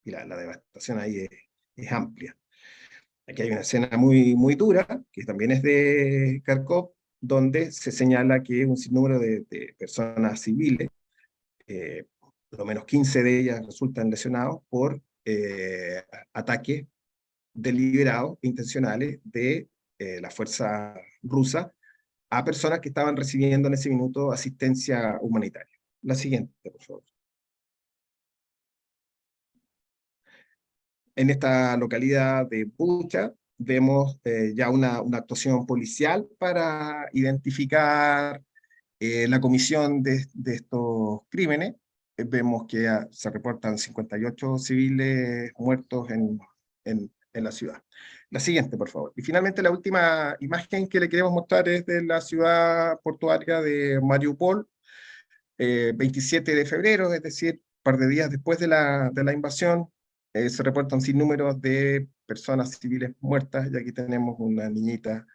Y la devastación ahí es amplia. Aquí hay una escena muy dura, que también es de Kharkov, donde se señala que un sinnúmero de personas civiles, por lo menos 15 de ellas resultan lesionados por ataques deliberados e intencionales de la fuerza rusa a personas que estaban recibiendo en ese minuto asistencia humanitaria. La siguiente, por favor. En esta localidad de Bucha vemos ya una actuación policial para identificar la comisión de estos crímenes. Vemos que se reportan 58 civiles muertos en la ciudad. La siguiente, por favor. Y finalmente la última imagen que le queremos mostrar es de la ciudad portuaria de Mariupol, 27 de febrero, es decir, un par de días después de la invasión. Se reportan sinnúmeros de personas civiles muertas, y aquí tenemos una niñita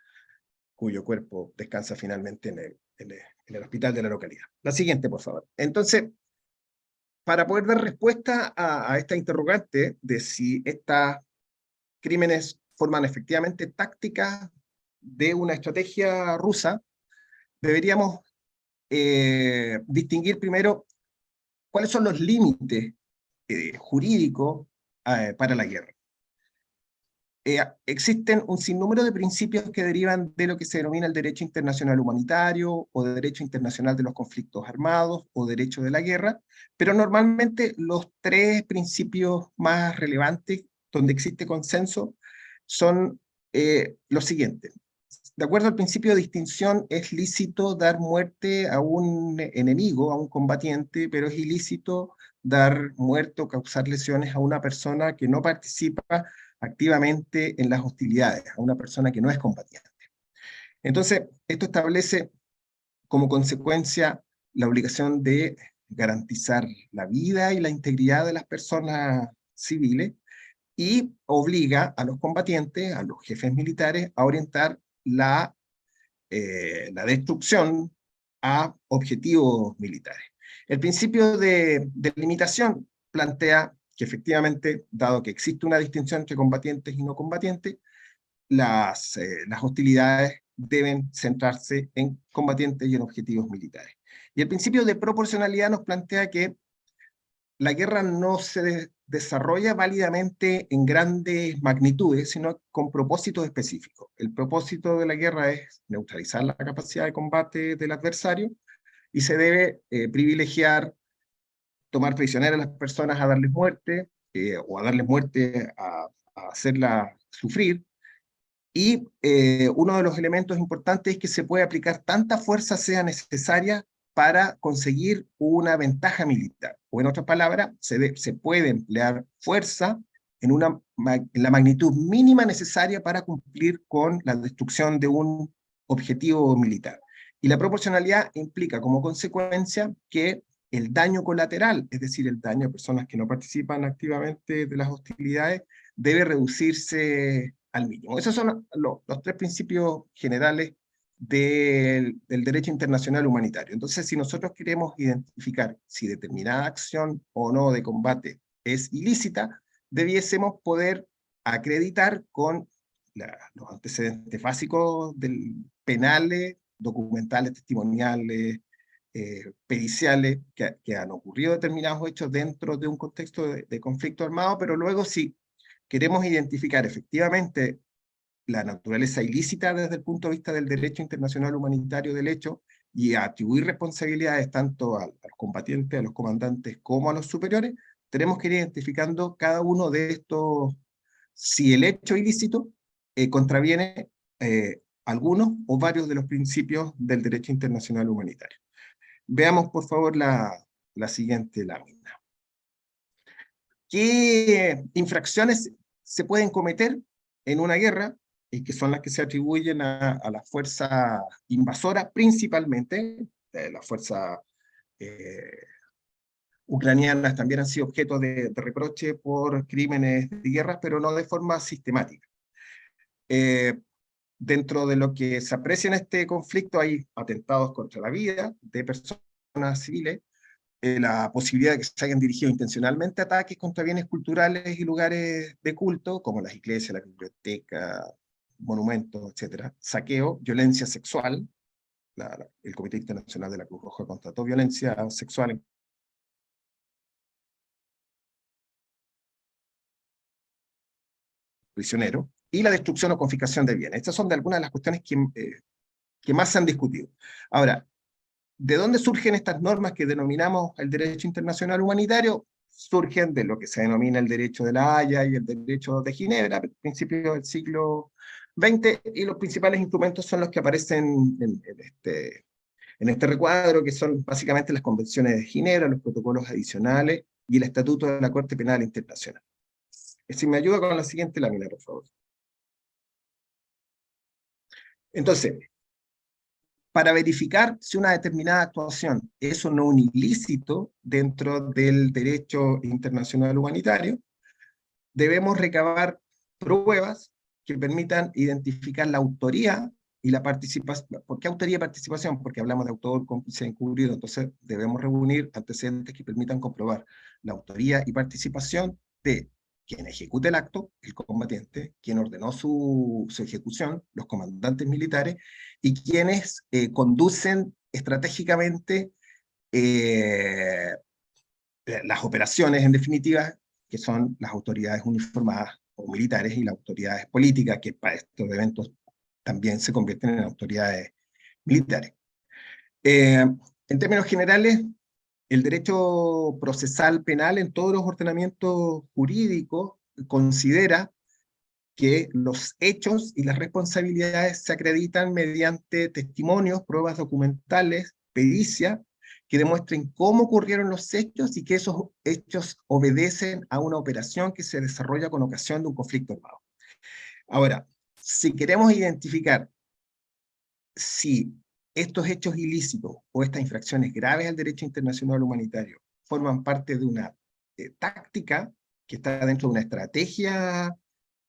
cuyo cuerpo descansa finalmente en el hospital de la localidad. La siguiente, por favor. Entonces, para poder dar respuesta a esta interrogante de si estos crímenes forman efectivamente tácticas de una estrategia rusa, deberíamos distinguir primero cuáles son los límites jurídicos para la guerra. Existen un sinnúmero de principios que derivan de lo que se denomina el derecho internacional humanitario, o derecho internacional de los conflictos armados, o derecho de la guerra, pero normalmente los tres principios más relevantes, donde existe consenso, son los siguientes. De acuerdo al principio de distinción, es lícito dar muerte a un enemigo, a un combatiente, pero es ilícito dar muerte o causar lesiones a una persona que no participa activamente en las hostilidades, a una persona que no es combatiente. Entonces, esto establece como consecuencia la obligación de garantizar la vida y la integridad de las personas civiles, y obliga a los combatientes, a los jefes militares, a orientar la destrucción a objetivos militares. El principio de limitación plantea que efectivamente, dado que existe una distinción entre combatientes y no combatientes, las hostilidades deben centrarse en combatientes y en objetivos militares. Y el principio de proporcionalidad nos plantea que la guerra no se desarrolla válidamente en grandes magnitudes, sino con propósitos específicos. El propósito de la guerra es neutralizar la capacidad de combate del adversario, y se debe privilegiar tomar prisioneras a las personas, a darles muerte, o a darles muerte a hacerla sufrir. Y uno de los elementos importantes es que se puede aplicar tanta fuerza sea necesaria para conseguir una ventaja militar. O en otras palabras, se puede emplear fuerza en la magnitud mínima necesaria para cumplir con la destrucción de un objetivo militar. Y la proporcionalidad implica como consecuencia que el daño colateral, es decir, el daño a personas que no participan activamente de las hostilidades, debe reducirse al mínimo. Esos son los tres principios generales del derecho internacional humanitario. Entonces, si nosotros queremos identificar si determinada acción o no de combate es ilícita, debiésemos poder acreditar con los antecedentes básicos penales, documentales, testimoniales, periciales, que han ocurrido determinados hechos dentro de un contexto de conflicto armado, pero luego si queremos identificar efectivamente la naturaleza ilícita desde el punto de vista del derecho internacional humanitario del hecho, y atribuir responsabilidades tanto a los combatientes, a los comandantes, como a los superiores, tenemos que ir identificando cada uno de estos, si el hecho ilícito contraviene algunos o varios de los principios del derecho internacional humanitario. Veamos, por favor, la siguiente lámina. ¿Qué infracciones se pueden cometer en una guerra, y que son las que se atribuyen a la fuerza invasora, principalmente? Las fuerzas ucranianas también han sido objeto de reproche por crímenes de guerra, pero no de forma sistemática. Dentro de lo que se aprecia en este conflicto hay atentados contra la vida de personas civiles, la posibilidad de que se hayan dirigido intencionalmente ataques contra bienes culturales y lugares de culto, como las iglesias, la biblioteca, monumentos, etc. Saqueo, violencia sexual. El Comité Internacional de la Cruz Roja constató violencia sexual en prisioneros, y la destrucción o confiscación de bienes. Estas son de algunas de las cuestiones que más se han discutido. Ahora, ¿de dónde surgen estas normas que denominamos el derecho internacional humanitario? Surgen de lo que se denomina el derecho de la Haya y el derecho de Ginebra, a principios del siglo XX, y los principales instrumentos son los que aparecen en este recuadro, que son básicamente las convenciones de Ginebra, los protocolos adicionales y el Estatuto de la Corte Penal Internacional. Si me ayuda con la siguiente lámina, por favor. Entonces, para verificar si una determinada actuación es o no un ilícito dentro del derecho internacional humanitario, debemos recabar pruebas que permitan identificar la autoría y la participación. ¿Por qué autoría y participación? Porque hablamos de autor, cómplice, encubrido. Entonces debemos reunir antecedentes que permitan comprobar la autoría y participación de quien ejecute el acto, el combatiente, quien ordenó su ejecución, los comandantes militares, y quienes conducen estratégicamente las operaciones, en definitiva, que son las autoridades uniformadas o militares y las autoridades políticas, que para estos eventos también se convierten en autoridades militares. En términos generales, el derecho procesal penal en todos los ordenamientos jurídicos considera que los hechos y las responsabilidades se acreditan mediante testimonios, pruebas documentales, pericia, que demuestren cómo ocurrieron los hechos y que esos hechos obedecen a una operación que se desarrolla con ocasión de un conflicto armado. Ahora, si queremos identificar si estos hechos ilícitos o estas infracciones graves al derecho internacional humanitario forman parte de una táctica que está dentro de una estrategia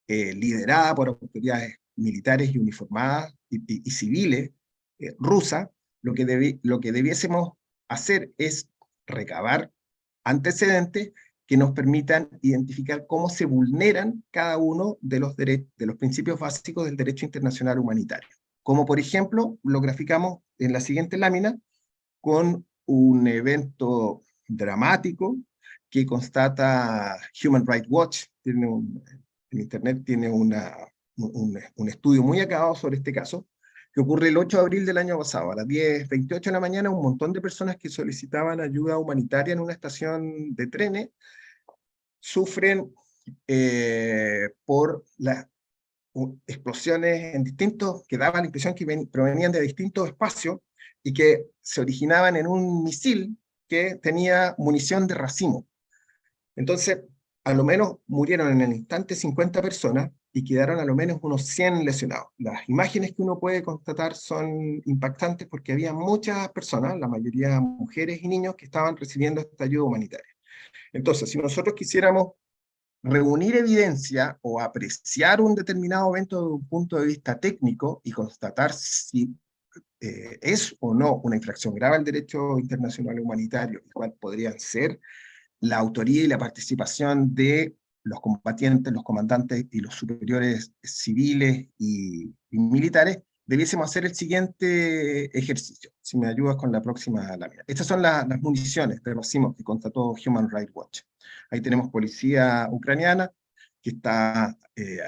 liderada por autoridades militares y uniformadas y civiles rusas, lo que debiésemos hacer es recabar antecedentes que nos permitan identificar cómo se vulneran cada uno de los principios básicos del derecho internacional humanitario. Como por ejemplo, lo graficamos en la siguiente lámina con un evento dramático que constata Human Rights Watch. En internet tiene un estudio muy acabado sobre este caso, que ocurre el 8 de abril del año pasado. A las 10:28 de la mañana, un montón de personas que solicitaban ayuda humanitaria en una estación de trenes sufren por las explosiones en distintos, que daban la impresión que provenían de distintos espacios y que se originaban en un misil que tenía munición de racimo. Entonces, a lo menos murieron en el instante 50 personas y quedaron a lo menos unos 100 lesionados. Las imágenes que uno puede constatar son impactantes porque había muchas personas, la mayoría mujeres y niños, que estaban recibiendo esta ayuda humanitaria. Entonces, si nosotros quisiéramos reunir evidencia o apreciar un determinado evento desde un punto de vista técnico y constatar si es o no una infracción grave al derecho internacional humanitario, y cuál podrían ser la autoría y la participación de los combatientes, los comandantes y los superiores civiles y militares, debiésemos hacer el siguiente ejercicio. Si me ayudas con la próxima lámina. Estas son las municiones de racimo que constató Human Rights Watch. Ahí tenemos policía ucraniana que está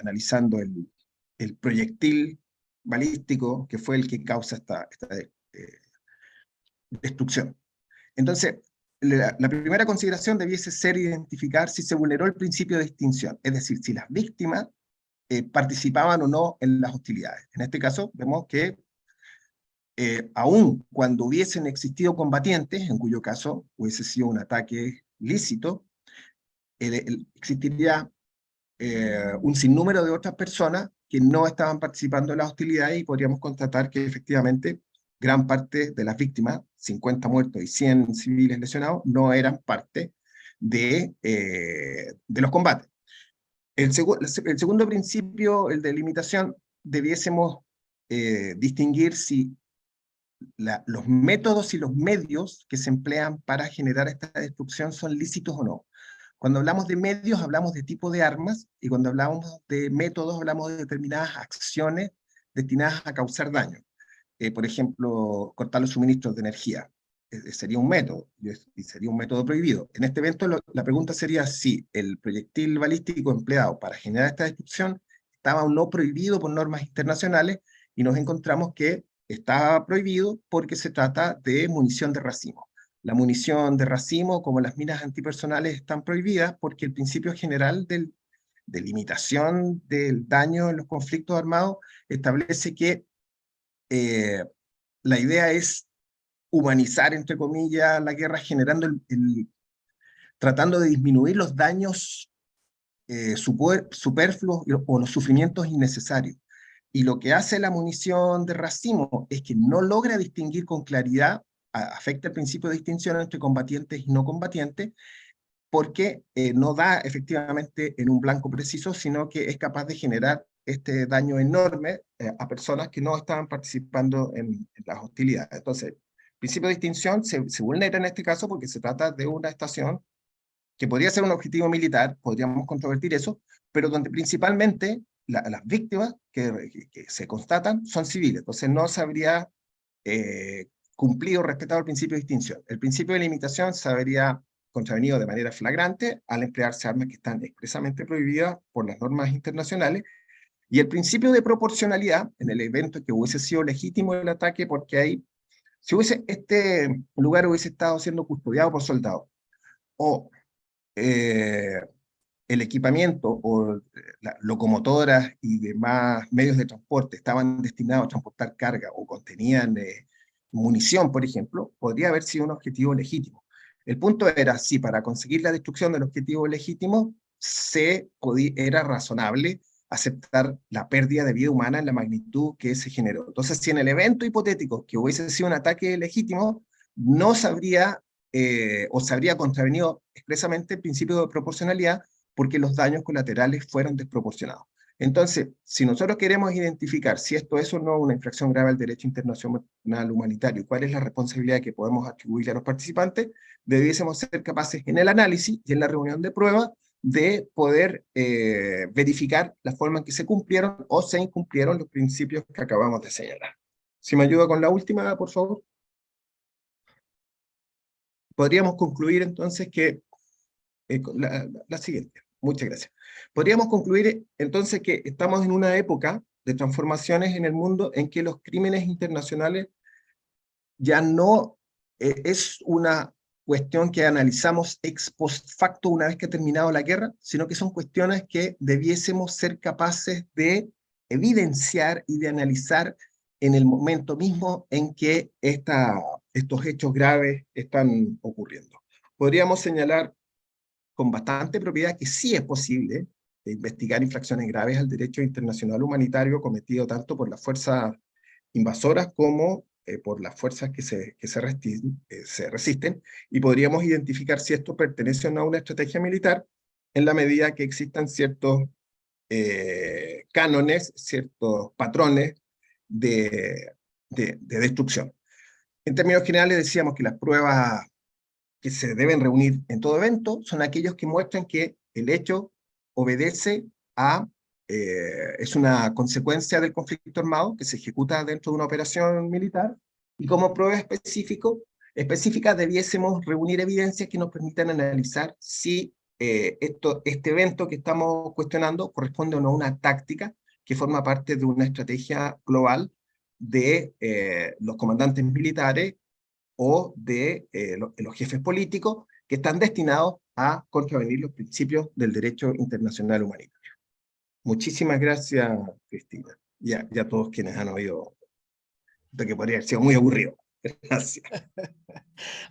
analizando el proyectil balístico que fue el que causa esta destrucción. Entonces, la primera consideración debiese ser identificar si se vulneró el principio de extinción, es decir, si las víctimas participaban o no en las hostilidades. En este caso, vemos que aun cuando hubiesen existido combatientes, en cuyo caso hubiese sido un ataque lícito, existiría un sinnúmero de otras personas que no estaban participando en las hostilidades y podríamos constatar que efectivamente gran parte de las víctimas, 50 muertos y 100 civiles lesionados, no eran parte de los combates. El segundo principio, el de limitación, debiésemos distinguir si los métodos y los medios que se emplean para generar esta destrucción son lícitos o no. Cuando hablamos de medios, hablamos de tipo de armas, y cuando hablamos de métodos, hablamos de determinadas acciones destinadas a causar daño. Por ejemplo, cortar los suministros de energía. Sería un método, y sería un método prohibido. En este evento la pregunta sería si el proyectil balístico empleado para generar esta destrucción estaba o no prohibido por normas internacionales, y nos encontramos que estaba prohibido porque se trata de munición de racimo. La munición de racimo, como las minas antipersonales, están prohibidas porque el principio general de limitación del daño en los conflictos armados establece que la idea es humanizar, entre comillas, la guerra, generando tratando de disminuir los daños superfluos o los sufrimientos innecesarios. Y lo que hace la munición de racimo es que no logra distinguir con claridad, afecta el principio de distinción entre combatientes y no combatientes, porque no da efectivamente en un blanco preciso, sino que es capaz de generar este daño enorme a personas que no estaban participando en las hostilidades. Entonces, el principio de distinción se vulnera en este caso porque se trata de una estación que podría ser un objetivo militar, podríamos controvertir eso, pero donde principalmente las víctimas que se constatan son civiles. Entonces no sabría cumplido, respetado el principio de distinción. El principio de limitación se habría contravenido de manera flagrante al emplearse armas que están expresamente prohibidas por las normas internacionales, y el principio de proporcionalidad en el evento que hubiese sido legítimo el ataque, porque ahí, si este lugar hubiese estado siendo custodiado por soldados, o el equipamiento o las locomotoras y demás medios de transporte estaban destinados a transportar carga o contenían munición, por ejemplo, podría haber sido un objetivo legítimo. El punto era si para conseguir la destrucción del objetivo legítimo era razonable aceptar la pérdida de vida humana en la magnitud que se generó. Entonces, si en el evento hipotético que hubiese sido un ataque legítimo, no se habría o se habría contravenido expresamente el principio de proporcionalidad porque los daños colaterales fueron desproporcionados. Entonces, si nosotros queremos identificar si esto es o no una infracción grave al derecho internacional humanitario, cuál es la responsabilidad que podemos atribuirle a los participantes, debiésemos ser capaces en el análisis y en la reunión de pruebas de poder verificar la forma en que se cumplieron o se incumplieron los principios que acabamos de señalar. Si me ayuda con la última, por favor. Podríamos concluir entonces que la siguiente. Muchas gracias. Podríamos concluir entonces que estamos en una época de transformaciones en el mundo en que los crímenes internacionales ya no es una cuestión que analizamos ex post facto una vez que ha terminado la guerra, sino que son cuestiones que debiésemos ser capaces de evidenciar y de analizar en el momento mismo en que estos hechos graves están ocurriendo. Podríamos señalar con bastante propiedad que sí es posible investigar infracciones graves al derecho internacional humanitario cometido tanto por las fuerzas invasoras como por las fuerzas que se resisten, y podríamos identificar si esto pertenece o no a una estrategia militar en la medida que existan ciertos cánones, ciertos patrones de destrucción. En términos generales decíamos que las pruebas que se deben reunir en todo evento son aquellos que muestran que el hecho obedece a, es una consecuencia del conflicto armado que se ejecuta dentro de una operación militar, y como prueba específica debiésemos reunir evidencias que nos permitan analizar si este evento que estamos cuestionando corresponde o no a una táctica que forma parte de una estrategia global de los comandantes militares o de los jefes políticos que están destinados a contravenir los principios del derecho internacional humanitario. Muchísimas gracias, Cristina, y a todos quienes han oído de que podría haber sido muy aburrido. Gracias.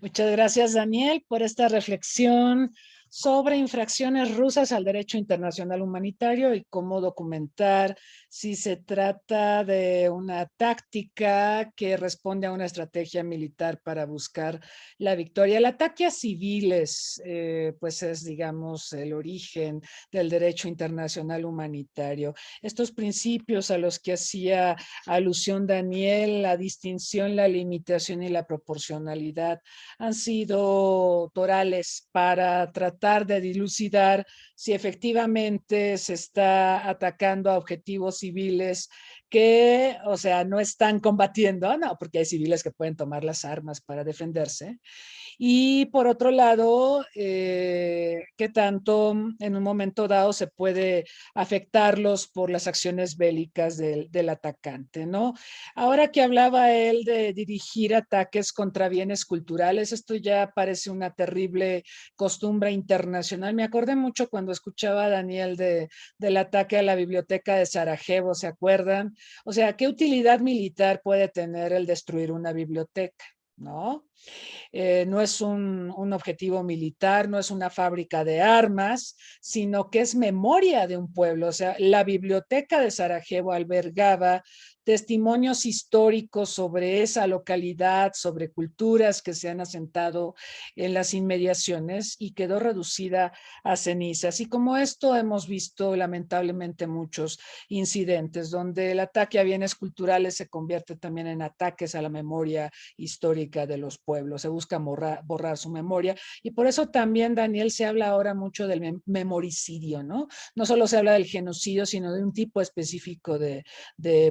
Muchas gracias, Daniel, por esta reflexión sobre infracciones rusas al derecho internacional humanitario y cómo documentar si se trata de una táctica que responde a una estrategia militar para buscar la victoria. El ataque a civiles, pues es, digamos, el origen del derecho internacional humanitario. Estos principios a los que hacía alusión Daniel, la distinción, la limitación y la proporcionalidad, han sido torales para tratar de dilucidar si efectivamente se está atacando a objetivos civiles que, o sea, no están combatiendo, no, porque hay civiles que pueden tomar las armas para defenderse. Y por otro lado, qué tanto en un momento dado se puede afectarlos por las acciones bélicas del atacante, ¿no? Ahora que hablaba él de dirigir ataques contra bienes culturales, esto ya parece una terrible costumbre internacional. Me acordé mucho cuando escuchaba a Daniel del ataque a la biblioteca de Sarajevo, ¿se acuerdan? O sea, ¿qué utilidad militar puede tener el destruir una biblioteca? ¿No? No es un objetivo militar, no es una fábrica de armas, sino que es memoria de un pueblo. O sea, la biblioteca de Sarajevo albergaba testimonios históricos sobre esa localidad, sobre culturas que se han asentado en las inmediaciones, y quedó reducida a cenizas. Y como esto hemos visto lamentablemente muchos incidentes donde el ataque a bienes culturales se convierte también en ataques a la memoria histórica de los pueblos. Se busca borrar su memoria, y por eso también, Daniel, se habla ahora mucho del memoricidio, ¿no? No solo se habla del genocidio, sino de un tipo específico de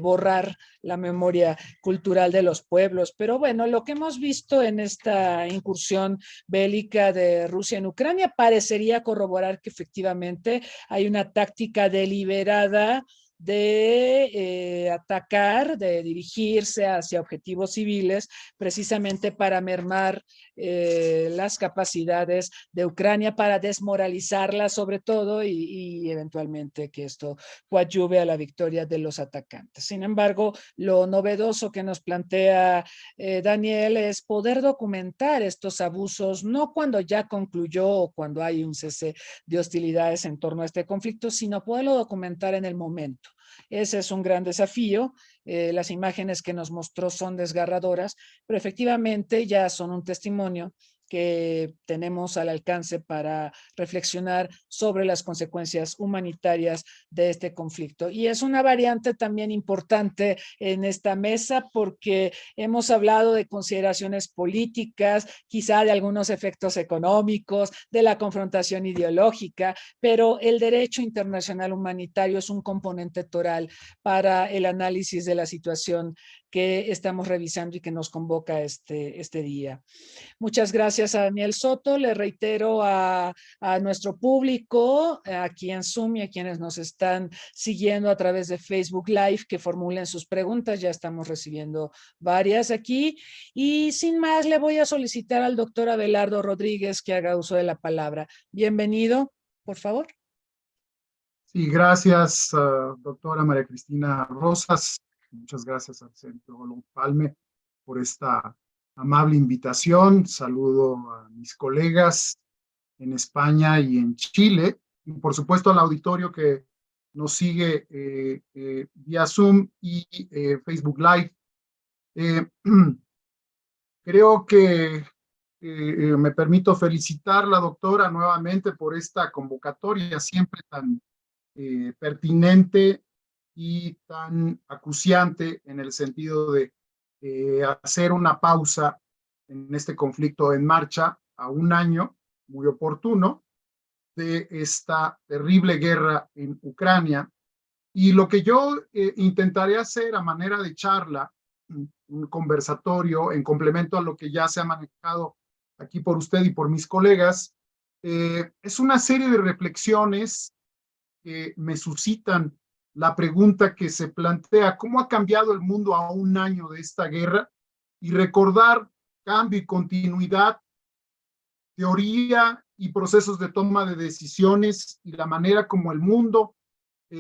borrar retomar la memoria cultural de los pueblos. Pero bueno, lo que hemos visto en esta incursión bélica de Rusia en Ucrania parecería corroborar que efectivamente hay una táctica deliberada de atacar, de dirigirse hacia objetivos civiles, precisamente para mermar las capacidades de Ucrania, para desmoralizarla sobre todo y eventualmente que esto coadyuve a la victoria de los atacantes. Sin embargo, lo novedoso que nos plantea Daniel es poder documentar estos abusos, no cuando ya concluyó o cuando hay un cese de hostilidades en torno a este conflicto, sino poderlo documentar en el momento. Ese es un gran desafío. Las imágenes que nos mostró son desgarradoras, pero efectivamente ya son un testimonio que tenemos al alcance para reflexionar sobre las consecuencias humanitarias de este conflicto. Y es una variante también importante en esta mesa porque hemos hablado de consideraciones políticas, quizá de algunos efectos económicos, de la confrontación ideológica, pero el derecho internacional humanitario es un componente toral para el análisis de la situación que estamos revisando y que nos convoca este día. Muchas gracias a Daniel Soto. Le reitero a nuestro público, aquí en Zoom y a quienes nos están siguiendo a través de Facebook Live, que formulen sus preguntas. Ya estamos recibiendo varias aquí. Y sin más, le voy a solicitar al doctor Abelardo Rodríguez que haga uso de la palabra. Bienvenido, por favor. Sí, gracias, doctora María Cristina Rosas. Muchas gracias al Centro Olof Palme por esta amable invitación. Saludo a mis colegas en España y en Chile, y por supuesto al auditorio que nos sigue vía Zoom y Facebook Live. Creo que me permito felicitar a la doctora nuevamente por esta convocatoria siempre tan pertinente y tan acuciante en el sentido de hacer una pausa en este conflicto en marcha a un año, muy oportuno, de esta terrible guerra en Ucrania. Y lo que yo intentaré hacer a manera de charla, un conversatorio en complemento a lo que ya se ha manejado aquí por usted y por mis colegas, es una serie de reflexiones que me suscitan la pregunta que se plantea: ¿cómo ha cambiado el mundo a un año de esta guerra? Y recordar cambio y continuidad, teoría y procesos de toma de decisiones y la manera como el mundo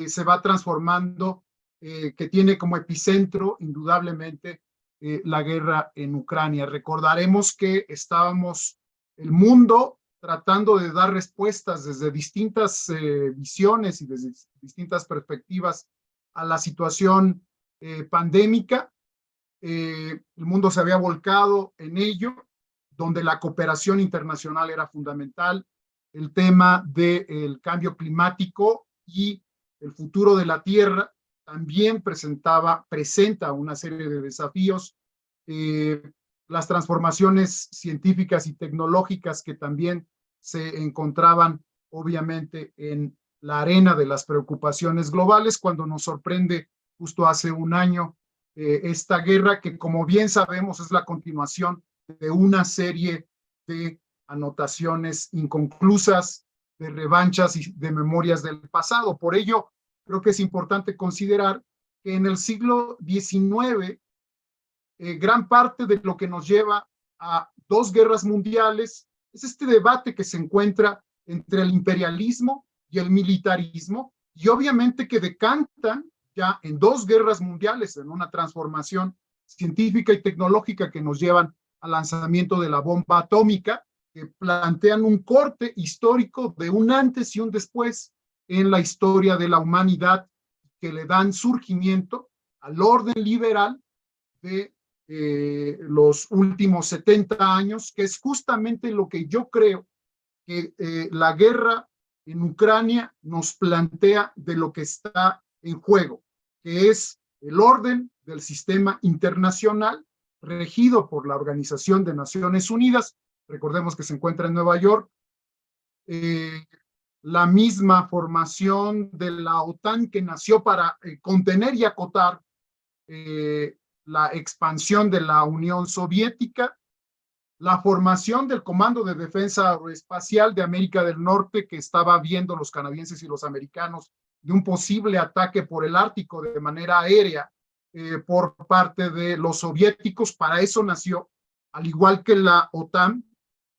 se va transformando, que tiene como epicentro indudablemente la guerra en Ucrania. Recordaremos que estábamos el mundo tratando de dar respuestas desde distintas visiones y desde distintas perspectivas a la situación pandémica. El mundo se había volcado en ello, donde la cooperación internacional era fundamental, el tema del cambio climático y el futuro de la Tierra también presenta una serie de desafíos, las transformaciones científicas y tecnológicas que también se encontraban obviamente en la arena de las preocupaciones globales, cuando nos sorprende justo hace un año esta guerra que, como bien sabemos, es la continuación de una serie de anotaciones inconclusas, de revanchas y de memorias del pasado. Por ello, creo que es importante considerar que en el siglo XIX, gran parte de lo que nos lleva a dos guerras mundiales es este debate que se encuentra entre el imperialismo y el militarismo, y obviamente que decantan ya en dos guerras mundiales, en una transformación científica y tecnológica que nos llevan al lanzamiento de la bomba atómica, que plantean un corte histórico de un antes y un después en la historia de la humanidad, que le dan surgimiento al orden liberal de los últimos 70 años, que es justamente lo que yo creo que la guerra en Ucrania nos plantea de lo que está en juego, que es el orden del sistema internacional regido por la Organización de Naciones Unidas. Recordemos que se encuentra en Nueva York, la misma formación de la OTAN que nació para contener y acotar la expansión de la Unión Soviética, la formación del Comando de Defensa Aeroespacial de América del Norte, que estaba viendo los canadienses y los americanos de un posible ataque por el Ártico de manera aérea por parte de los soviéticos. Para eso nació, al igual que la OTAN.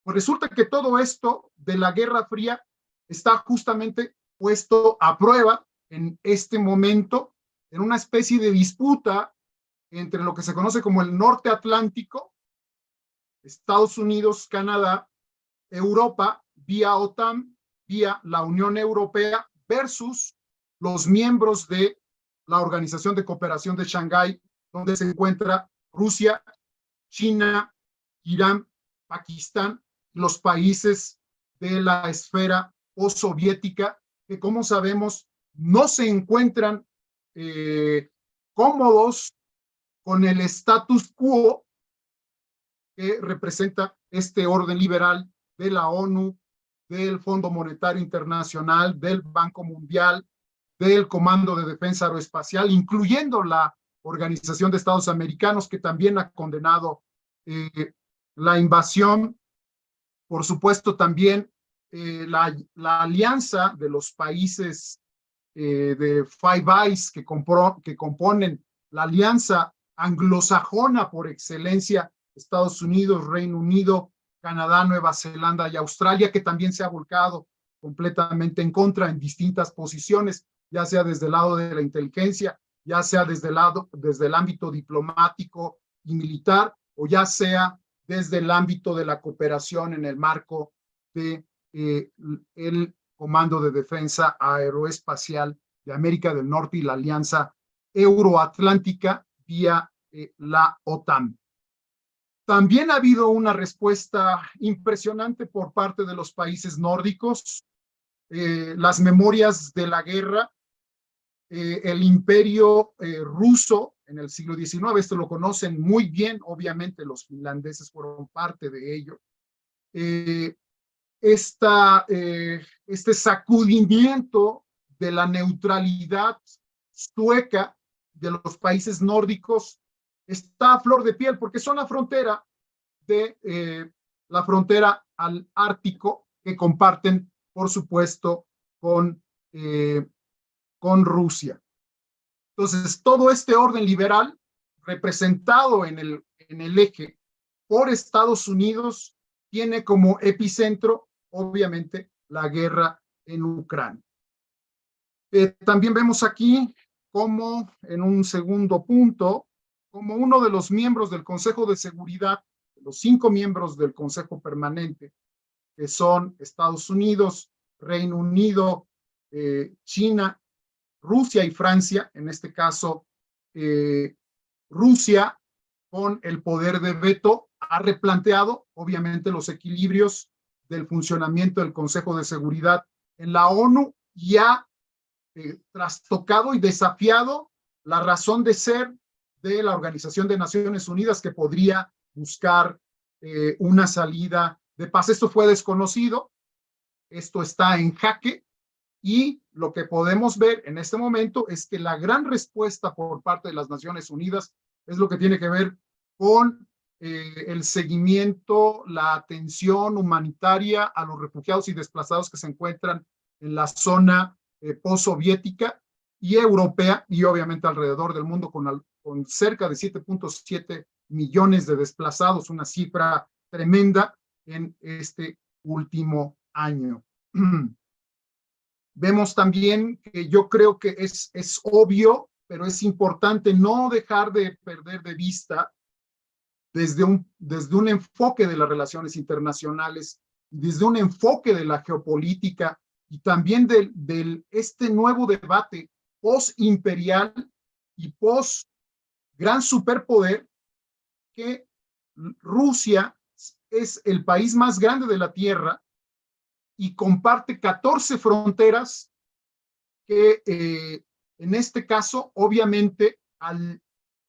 Pues resulta que todo esto de la Guerra Fría está justamente puesto a prueba en este momento, en una especie de disputa entre lo que se conoce como el Norte Atlántico, Estados Unidos, Canadá, Europa, vía OTAN, vía la Unión Europea, versus los miembros de la Organización de Cooperación de Shanghái, donde se encuentra Rusia, China, Irán, Pakistán, los países de la esfera postsoviética, que como sabemos no se encuentran cómodos con el status quo que representa este orden liberal de la ONU, del Fondo Monetario Internacional, del Banco Mundial, del Comando de Defensa Aeroespacial, incluyendo la Organización de Estados Americanos, que también ha condenado la invasión. Por supuesto, también la alianza de los países de Five Eyes que componen la alianza anglosajona por excelencia, Estados Unidos, Reino Unido, Canadá, Nueva Zelanda y Australia, que también se ha volcado completamente en contra en distintas posiciones, ya sea desde el lado de la inteligencia, ya sea desde el ámbito diplomático y militar, o ya sea desde el ámbito de la cooperación en el marco de el Comando de Defensa Aeroespacial de América del Norte y la Alianza Euroatlántica vía la OTAN. También ha habido una respuesta impresionante por parte de los países nórdicos. Las memorias de la guerra, el imperio ruso en el siglo XIX, esto lo conocen muy bien, obviamente los finlandeses fueron parte de ello. Este sacudimiento de la neutralidad sueca de los países nórdicos está a flor de piel, porque son la frontera al Ártico, que comparten, por supuesto, con Rusia. Entonces, todo este orden liberal, representado en el eje por Estados Unidos, tiene como epicentro, obviamente, la guerra en Ucrania. También vemos aquí como, en un segundo punto, como uno de los miembros del Consejo de Seguridad, los 5 miembros del Consejo Permanente, que son Estados Unidos, Reino Unido, China, Rusia y Francia, en este caso Rusia, con el poder de veto, ha replanteado obviamente los equilibrios del funcionamiento del Consejo de Seguridad en la ONU y ha trastocado y desafiado la razón de ser de la Organización de Naciones Unidas, que podría buscar una salida de paz. Esto fue desconocido, esto está en jaque, y lo que podemos ver en este momento es que la gran respuesta por parte de las Naciones Unidas es lo que tiene que ver con el seguimiento, la atención humanitaria a los refugiados y desplazados que se encuentran en la zona postsoviética y europea, y obviamente alrededor del mundo, con cerca de 7.7 millones de desplazados, una cifra tremenda en este último año. Vemos también que yo creo que es obvio, pero es importante no dejar de perder de vista desde un enfoque de las relaciones internacionales, desde un enfoque de la geopolítica y también de este nuevo debate post-imperial y post-gran superpoder, que Rusia es el país más grande de la Tierra y comparte 14 fronteras que en este caso, obviamente, al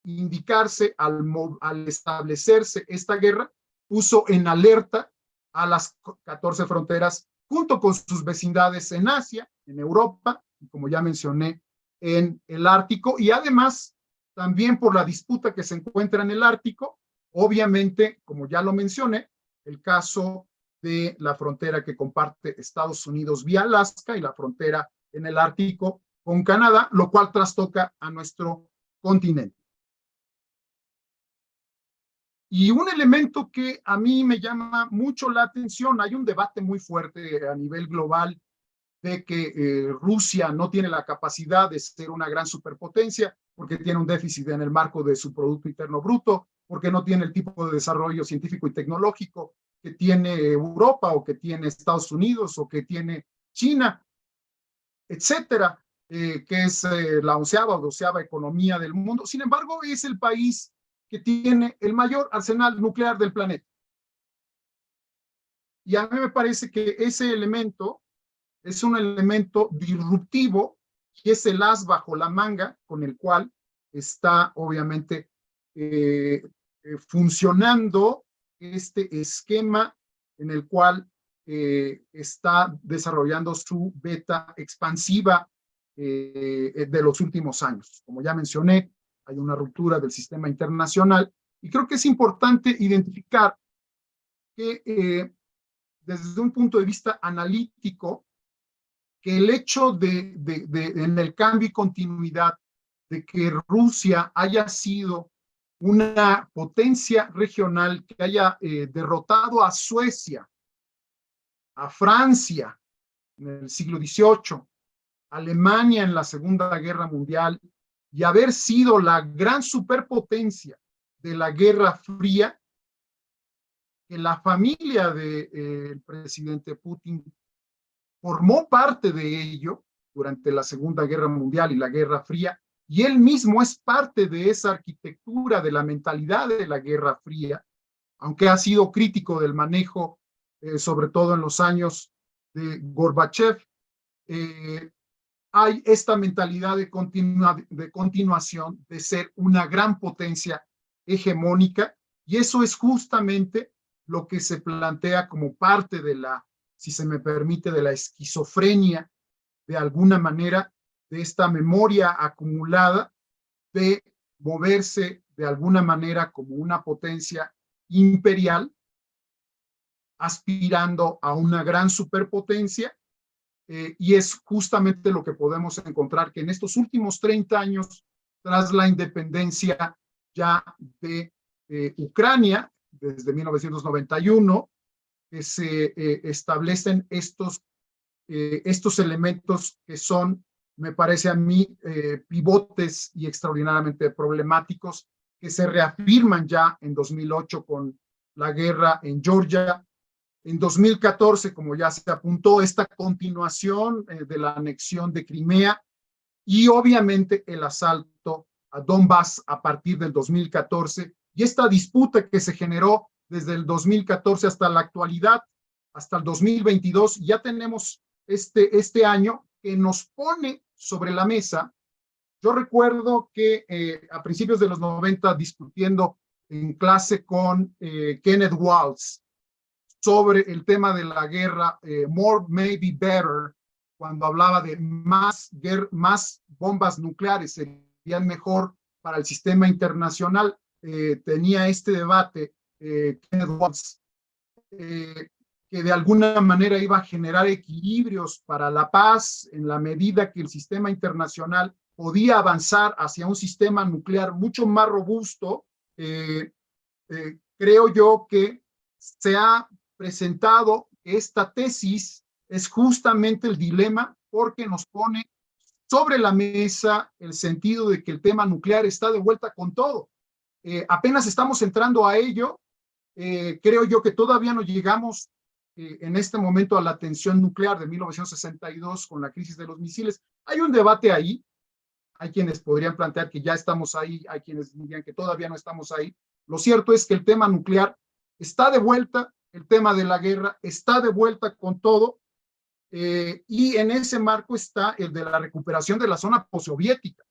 indicarse, al establecerse esta guerra, puso en alerta a las 14 fronteras junto con sus vecindades en Asia, en Europa, y como ya mencioné, en el Ártico, y además también por la disputa que se encuentra en el Ártico, obviamente, como ya lo mencioné, el caso de la frontera que comparte Estados Unidos vía Alaska y la frontera en el Ártico con Canadá, lo cual trastoca a nuestro continente. Y un elemento que a mí me llama mucho la atención, hay un debate muy fuerte a nivel global de que Rusia no tiene la capacidad de ser una gran superpotencia porque tiene un déficit en el marco de su Producto Interno Bruto, porque no tiene el tipo de desarrollo científico y tecnológico que tiene Europa o que tiene Estados Unidos o que tiene China, etcétera, que es la 11ª o 12ª economía del mundo. Sin embargo, es el país que tiene el mayor arsenal nuclear del planeta. Y a mí me parece que ese elemento es un elemento disruptivo y es el as bajo la manga con el cual está obviamente funcionando este esquema en el cual está desarrollando su beta expansiva de los últimos años. Como ya mencioné, hay una ruptura del sistema internacional y creo que es importante identificar que desde un punto de vista analítico, que el hecho en el cambio y continuidad de que Rusia haya sido una potencia regional que haya derrotado a Suecia, a Francia en el siglo XVIII, Alemania en la Segunda Guerra Mundial y haber sido la gran superpotencia de la Guerra Fría, que la familia del presidente Putin formó parte de ello durante la Segunda Guerra Mundial y la Guerra Fría, y él mismo es parte de esa arquitectura de la mentalidad de la Guerra Fría, aunque ha sido crítico del manejo, sobre todo en los años de Gorbachev. Hay esta mentalidad de continuación, de ser una gran potencia hegemónica, y eso es justamente lo que se plantea como parte de la, si se me permite, de la esquizofrenia, de alguna manera, de esta memoria acumulada de moverse de alguna manera como una potencia imperial, aspirando a una gran superpotencia, y es justamente lo que podemos encontrar que en estos últimos 30 años, tras la independencia ya de Ucrania, desde 1991, que se establecen estos elementos que son, me parece a mí, pivotes y extraordinariamente problemáticos, que se reafirman ya en 2008 con la guerra en Georgia, en 2014, como ya se apuntó, esta continuación de la anexión de Crimea y obviamente el asalto a Donbass a partir del 2014 y esta disputa que se generó desde el 2014 hasta la actualidad, hasta el 2022. Ya tenemos este año que nos pone sobre la mesa. Yo recuerdo que a principios de los 90, discutiendo en clase con Kenneth Waltz sobre el tema de la guerra, More may be better, cuando hablaba de más bombas nucleares serían mejor para el sistema internacional, tenía este debate Kenneth Waltz, que de alguna manera iba a generar equilibrios para la paz en la medida que el sistema internacional podía avanzar hacia un sistema nuclear mucho más robusto. Creo yo que se ha presentado esta tesis es justamente el dilema, porque nos pone sobre la mesa el sentido de que el tema nuclear está de vuelta con todo. Apenas estamos entrando a ello. Creo yo que todavía no llegamos en este momento a la tensión nuclear de 1962 con la crisis de los misiles. Hay un debate ahí. Hay quienes podrían plantear que ya estamos ahí, hay quienes dirían que todavía no estamos ahí. Lo cierto es que el tema nuclear está de vuelta, el tema de la guerra está de vuelta con todo, y en ese marco está el de la recuperación de la zona postsoviética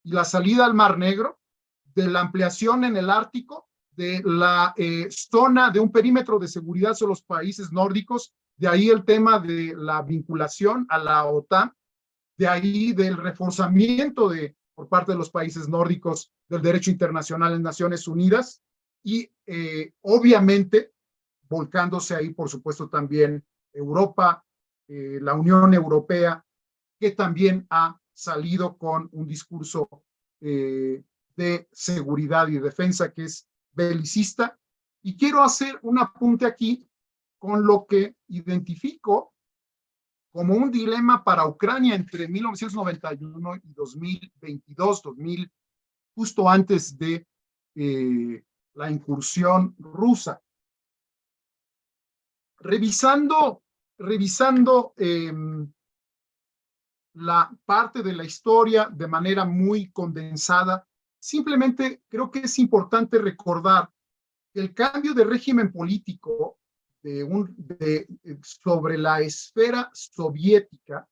y la salida al Mar Negro, de la ampliación en el Ártico, de la zona de un perímetro de seguridad sobre los países nórdicos, de ahí el tema de la vinculación a la OTAN, de ahí del reforzamiento de por parte de los países nórdicos del derecho internacional en Naciones Unidas y obviamente volcándose ahí, por supuesto, también Europa, la Unión Europea, que también ha salido con un discurso de seguridad y defensa que es belicista. Y quiero hacer un apunte aquí con lo que identifico como un dilema para Ucrania entre 1991 y 2022, justo antes de la incursión rusa. Revisando la parte de la historia de manera muy condensada, simplemente creo que es importante recordar que el cambio de régimen político sobre la esfera soviética,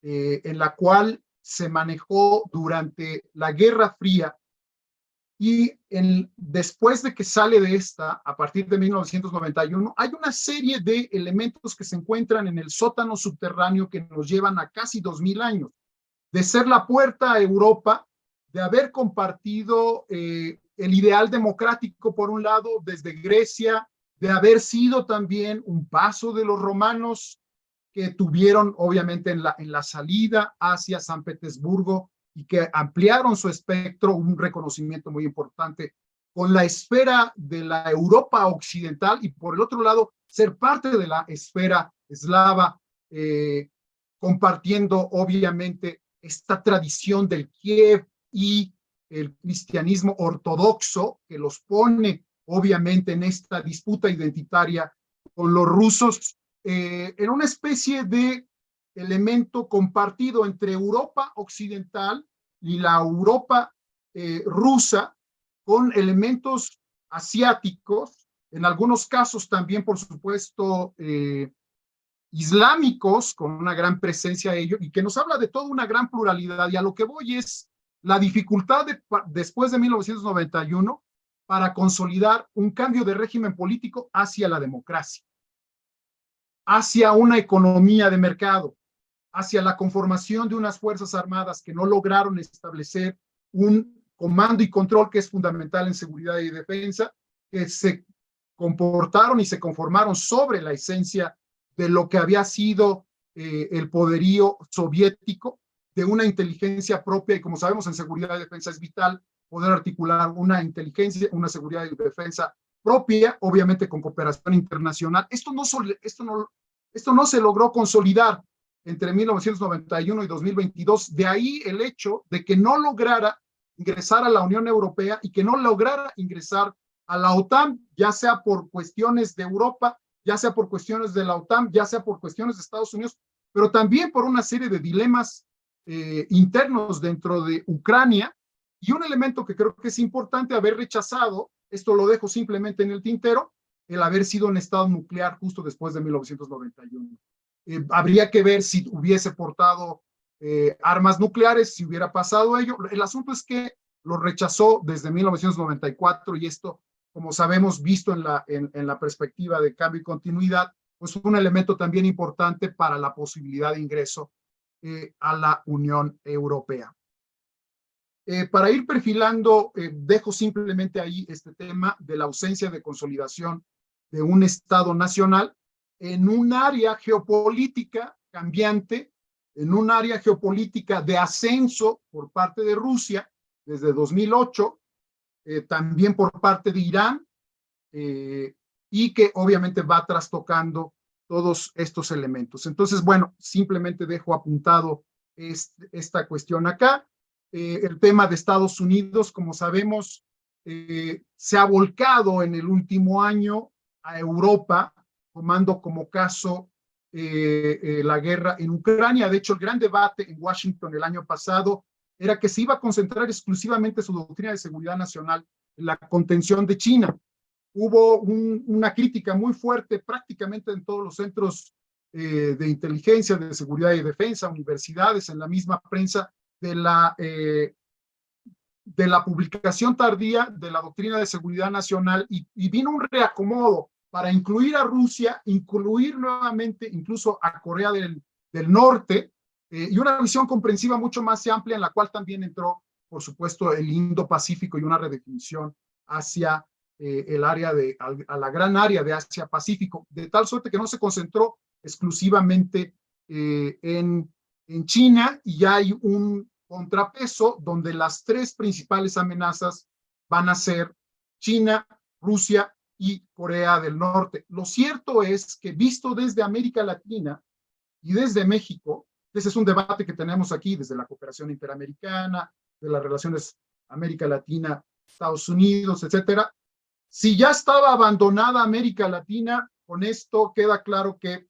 en la cual se manejó durante la Guerra Fría, y después de que sale de esta, a partir de 1991, hay una serie de elementos que se encuentran en el sótano subterráneo que nos llevan a casi 2000 años, de ser la puerta a Europa, de haber compartido el ideal democrático, por un lado, desde Grecia, de haber sido también un paso de los romanos que tuvieron, obviamente, en la salida hacia San Petersburgo, y que ampliaron su espectro, un reconocimiento muy importante con la esfera de la Europa occidental, y por el otro lado, ser parte de la esfera eslava, compartiendo obviamente esta tradición del Kiev y el cristianismo ortodoxo, que los pone obviamente en esta disputa identitaria con los rusos, en una especie de elemento compartido entre Europa occidental y la Europa rusa, con elementos asiáticos, en algunos casos también, por supuesto, islámicos, con una gran presencia de ello, y que nos habla de toda una gran pluralidad. Y a lo que voy es la dificultad después de 1991 para consolidar un cambio de régimen político hacia la democracia, hacia una economía de mercado, hacia la conformación de unas fuerzas armadas que no lograron establecer un comando y control que es fundamental en seguridad y defensa, que se comportaron y se conformaron sobre la esencia de lo que había sido el poderío soviético, de una inteligencia propia, y como sabemos en seguridad y defensa es vital poder articular una inteligencia, una seguridad y defensa propia, obviamente con cooperación internacional. Esto no se logró consolidar entre 1991 y 2022, de ahí el hecho de que no lograra ingresar a la Unión Europea y que no lograra ingresar a la OTAN, ya sea por cuestiones de Europa, ya sea por cuestiones de la OTAN, ya sea por cuestiones de Estados Unidos, pero también por una serie de dilemas internos dentro de Ucrania. Y un elemento que creo que es importante haber rechazado, esto lo dejo simplemente en el tintero, el haber sido un estado nuclear justo después de 1991. Habría que ver si hubiese portado armas nucleares, si hubiera pasado ello. El asunto es que lo rechazó desde 1994, y esto, como sabemos, visto en la perspectiva de cambio y continuidad, pues fue un elemento también importante para la posibilidad de ingreso a la Unión Europea. Para ir perfilando, dejo simplemente ahí este tema de la ausencia de consolidación de un Estado nacional en un área geopolítica cambiante, en un área geopolítica de ascenso por parte de Rusia desde 2008, también por parte de Irán, y que obviamente va trastocando todos estos elementos. Entonces, bueno, simplemente dejo apuntado esta cuestión acá. El tema de Estados Unidos, como sabemos, se ha volcado en el último año a Europa, tomando como caso la guerra en Ucrania. De hecho, el gran debate en Washington el año pasado era que se iba a concentrar exclusivamente su doctrina de seguridad nacional en la contención de China. Hubo una crítica muy fuerte prácticamente en todos los centros de inteligencia, de seguridad y defensa, universidades, en la misma prensa, de la publicación tardía de la doctrina de seguridad nacional, y vino un reacomodo para incluir a Rusia, incluir nuevamente incluso a Corea del Norte, y una visión comprensiva mucho más amplia en la cual también entró, por supuesto, el Indo-Pacífico y una redefinición hacia el área a la gran área de Asia-Pacífico, de tal suerte que no se concentró exclusivamente en China, y ya hay un contrapeso donde las tres principales amenazas van a ser China, Rusia y Corea del Norte. Lo cierto es que visto desde América Latina y desde México, ese es un debate que tenemos aquí desde la cooperación interamericana, de las relaciones América Latina, Estados Unidos, etcétera. Si ya estaba abandonada América Latina, con esto queda claro que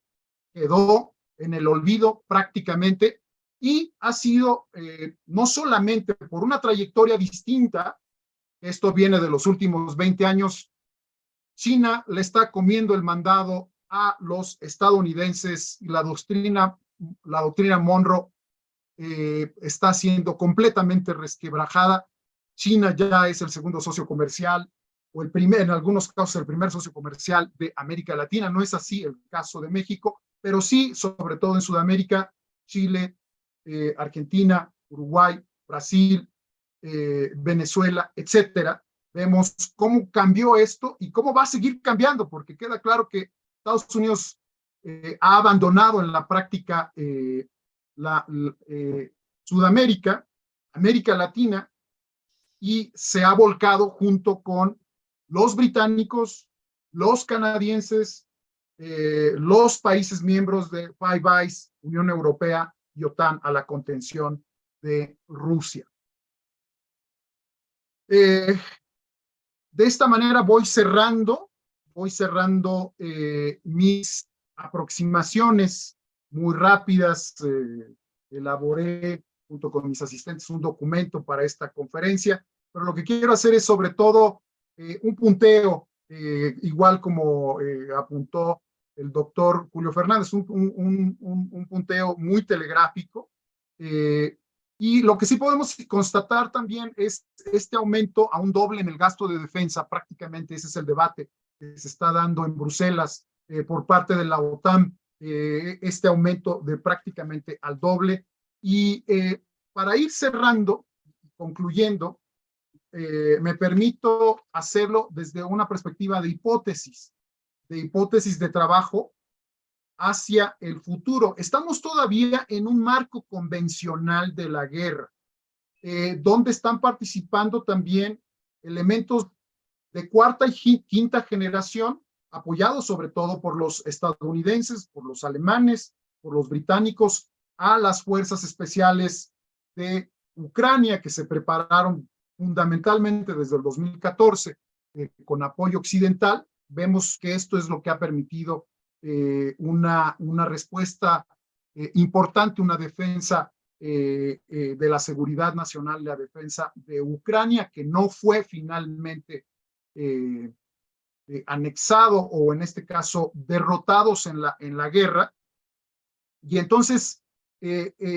quedó en el olvido prácticamente, y ha sido no solamente por una trayectoria distinta, esto viene de los últimos 20 años, China le está comiendo el mandado a los estadounidenses y la doctrina Monroe está siendo completamente resquebrajada. China ya es el segundo socio comercial, o en algunos casos el primer socio comercial de América Latina. No es así el caso de México, pero sí, sobre todo en Sudamérica, Chile, Argentina, Uruguay, Brasil, Venezuela, etcétera. Vemos cómo cambió esto y cómo va a seguir cambiando, porque queda claro que Estados Unidos ha abandonado en la práctica Sudamérica, América Latina, y se ha volcado junto con los británicos, los canadienses, los países miembros de Five Eyes, Unión Europea y OTAN a la contención de Rusia. De esta manera voy cerrando mis aproximaciones muy rápidas. Elaboré junto con mis asistentes un documento para esta conferencia, pero lo que quiero hacer es sobre todo un punteo, igual como apuntó el doctor Julio Fernández, un punteo muy telegráfico. Y lo que sí podemos constatar también es este aumento a un doble en el gasto de defensa. Prácticamente ese es el debate que se está dando en Bruselas por parte de la OTAN, este aumento de prácticamente al doble. Y para ir cerrando, concluyendo, me permito hacerlo desde una perspectiva de hipótesis de trabajo hacia el futuro. Estamos todavía en un marco convencional de la guerra, donde están participando también elementos de cuarta y quinta generación, apoyados sobre todo por los estadounidenses, por los alemanes, por los británicos, a las fuerzas especiales de Ucrania, que se prepararon fundamentalmente desde el 2014 con apoyo occidental. Vemos que esto es lo que ha permitido una respuesta importante, una defensa de la seguridad nacional, la defensa de Ucrania, que no fue finalmente anexado, o en este caso derrotados en la guerra. Y entonces,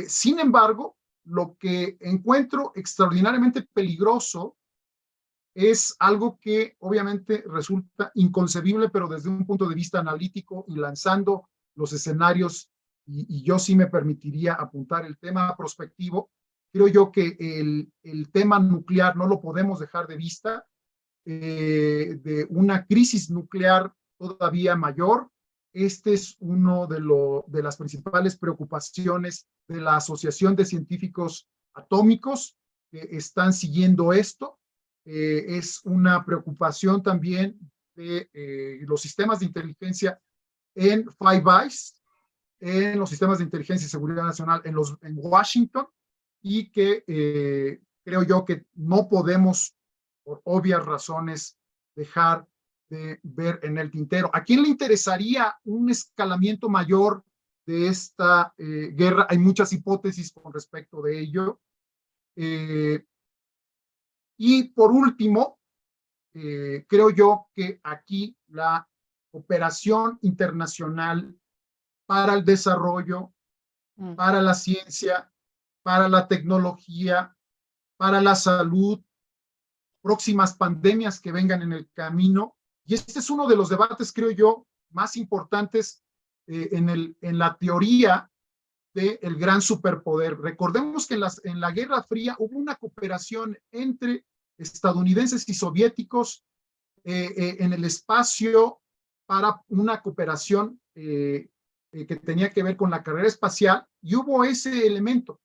sin embargo, lo que encuentro extraordinariamente peligroso es algo que obviamente resulta inconcebible, pero desde un punto de vista analítico y lanzando los escenarios, y yo sí me permitiría apuntar el tema prospectivo. Creo yo que el tema nuclear no lo podemos dejar de vista, de una crisis nuclear todavía mayor. Este es uno de las principales preocupaciones de la Asociación de Científicos Atómicos que están siguiendo esto. Es una preocupación también de los sistemas de inteligencia en Five Eyes, en los sistemas de inteligencia y seguridad nacional en Washington, y que creo yo que no podemos, por obvias razones, dejar de ver en el tintero. ¿A quién le interesaría un escalamiento mayor de esta guerra? Hay muchas hipótesis con respecto de ello. Y por último, creo yo que aquí la cooperación internacional para el desarrollo, para la ciencia, para la tecnología, para la salud, próximas pandemias que vengan en el camino. Y este es uno de los debates, creo yo, más importantes en la teoría del gran superpoder. Recordemos que en la Guerra Fría hubo una cooperación entre estadounidenses y soviéticos en el espacio para una cooperación que tenía que ver con la carrera espacial, y hubo ese elemento.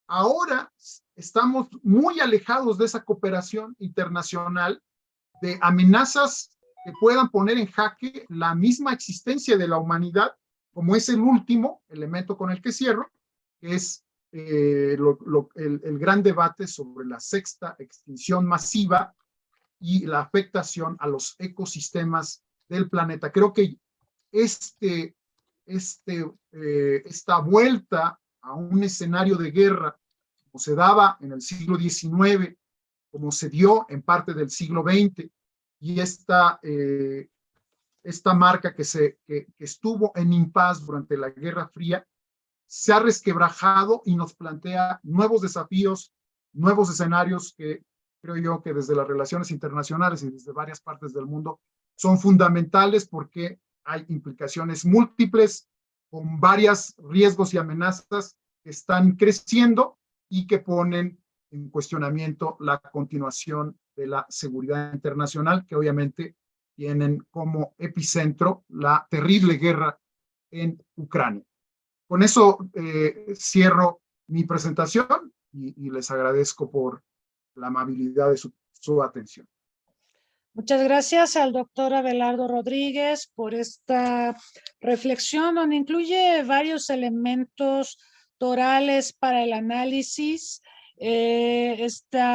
Ahora estamos muy alejados de esa cooperación internacional, de amenazas que puedan poner en jaque la misma existencia de la humanidad, como es el último elemento con el que cierro, que es el gran debate sobre la sexta extinción masiva y la afectación a los ecosistemas del planeta. Creo que esta vuelta a un escenario de guerra, como se daba en el siglo XIX, como se dio en parte del siglo XX, y esta marca que estuvo en impas durante la Guerra Fría, se ha resquebrajado y nos plantea nuevos desafíos, nuevos escenarios que creo yo que desde las relaciones internacionales y desde varias partes del mundo son fundamentales, porque hay implicaciones múltiples con varios riesgos y amenazas que están creciendo y que ponen en cuestionamiento la continuación de la seguridad internacional, que obviamente tienen como epicentro la terrible guerra en Ucrania. Con eso cierro mi presentación y les agradezco por la amabilidad de su atención. Muchas gracias al doctor Abelardo Rodríguez por esta reflexión, donde incluye varios elementos torales para el análisis. Esta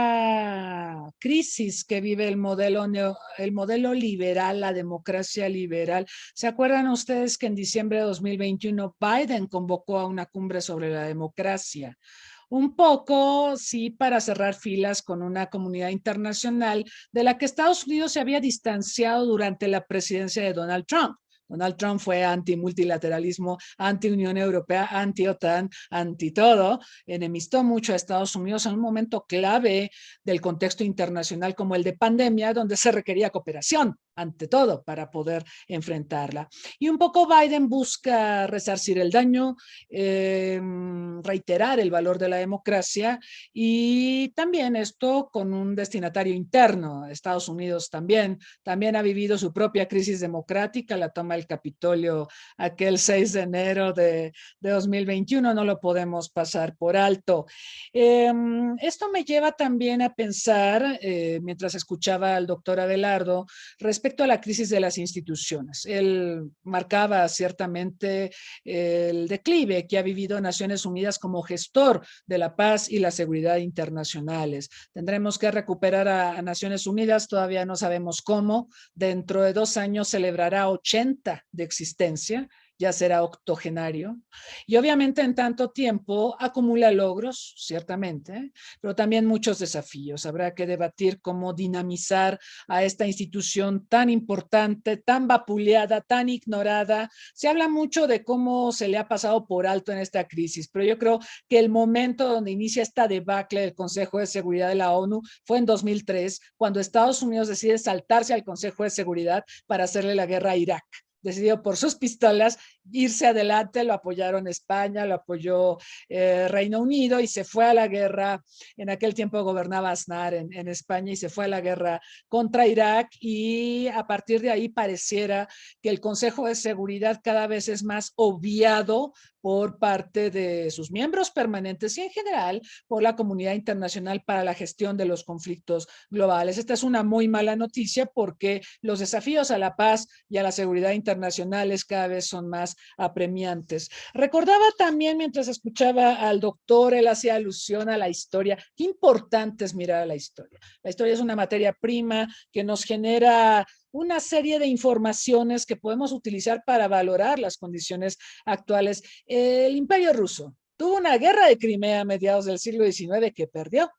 crisis que vive el modelo liberal, la democracia liberal. ¿Se acuerdan ustedes que en diciembre de 2021 Biden convocó a una cumbre sobre la democracia? Un poco, sí, para cerrar filas con una comunidad internacional de la que Estados Unidos se había distanciado durante la presidencia de Donald Trump. Donald Trump fue anti-multilateralismo, anti-Unión Europea, anti-OTAN, anti-todo. Enemistó mucho a Estados Unidos en un momento clave del contexto internacional como el de pandemia, donde se requería cooperación, ante todo, para poder enfrentarla. Y un poco Biden busca resarcir el daño, reiterar el valor de la democracia, y también esto con un destinatario interno. Estados Unidos también ha vivido su propia crisis democrática, la toma del Capitolio aquel 6 de enero de 2021, no lo podemos pasar por alto. Esto me lleva también a pensar, mientras escuchaba al doctor Abelardo, respecto a la crisis de las instituciones. Él marcaba ciertamente el declive que ha vivido Naciones Unidas como gestor de la paz y la seguridad internacionales. Tendremos que recuperar a Naciones Unidas, todavía no sabemos cómo. Dentro de 2 años celebrará 80 de existencia, ya será octogenario, y obviamente en tanto tiempo acumula logros, ciertamente, pero también muchos desafíos. Habrá que debatir cómo dinamizar a esta institución tan importante, tan vapuleada, tan ignorada. Se habla mucho de cómo se le ha pasado por alto en esta crisis, pero yo creo que el momento donde inicia esta debacle del Consejo de Seguridad de la ONU fue en 2003, cuando Estados Unidos decide saltarse al Consejo de Seguridad para hacerle la guerra a Irak. Decidió por sus pistolas irse adelante, lo apoyaron España, lo apoyó Reino Unido, y se fue a la guerra. En aquel tiempo gobernaba Aznar en España, y se fue a la guerra contra Irak, y a partir de ahí pareciera que el Consejo de Seguridad cada vez es más obviado por parte de sus miembros permanentes y en general por la comunidad internacional para la gestión de los conflictos globales. Esta es una muy mala noticia, porque los desafíos a la paz y a la seguridad internacionales cada vez son más apremiantes. Recordaba también, mientras escuchaba al doctor, él hacía alusión a la historia. Qué importante es mirar a la historia. La historia es una materia prima que nos genera una serie de informaciones que podemos utilizar para valorar las condiciones actuales. El Imperio Ruso tuvo una guerra de Crimea a mediados del siglo XIX que perdió.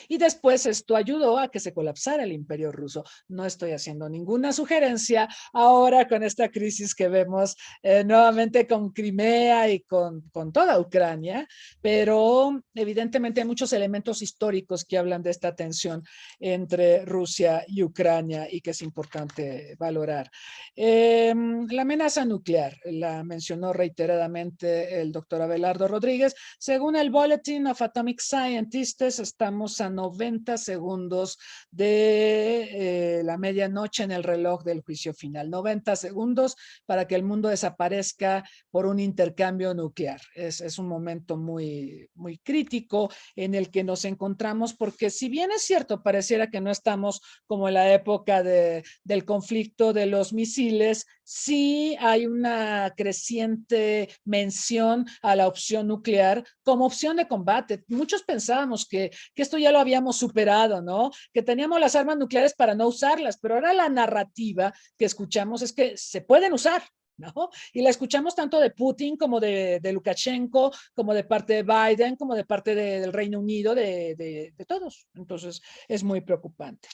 Y después esto ayudó a que se colapsara el Imperio Ruso. No estoy haciendo ninguna sugerencia ahora con esta crisis que vemos nuevamente con Crimea y con toda Ucrania, pero evidentemente hay muchos elementos históricos que hablan de esta tensión entre Rusia y Ucrania y que es importante valorar. La amenaza nuclear, la mencionó reiteradamente el doctor Abelardo Rodríguez. Según el Bulletin of Atomic Scientists, estamos a 90 segundos de la medianoche en el reloj del juicio final. 90 segundos para que el mundo desaparezca por un intercambio nuclear. Es un momento muy, muy crítico en el que nos encontramos, porque si bien es cierto, pareciera que no estamos como en la época del conflicto de los misiles, sí hay una creciente mención a la opción nuclear como opción de combate. Muchos pensábamos que esto ya lo habíamos superado, ¿no? Que teníamos las armas nucleares para no usarlas, pero ahora la narrativa que escuchamos es que se pueden usar, ¿no? Y la escuchamos tanto de Putin como de Lukashenko, como de parte de Biden, como de parte del Reino Unido, de todos. Entonces, es muy preocupante.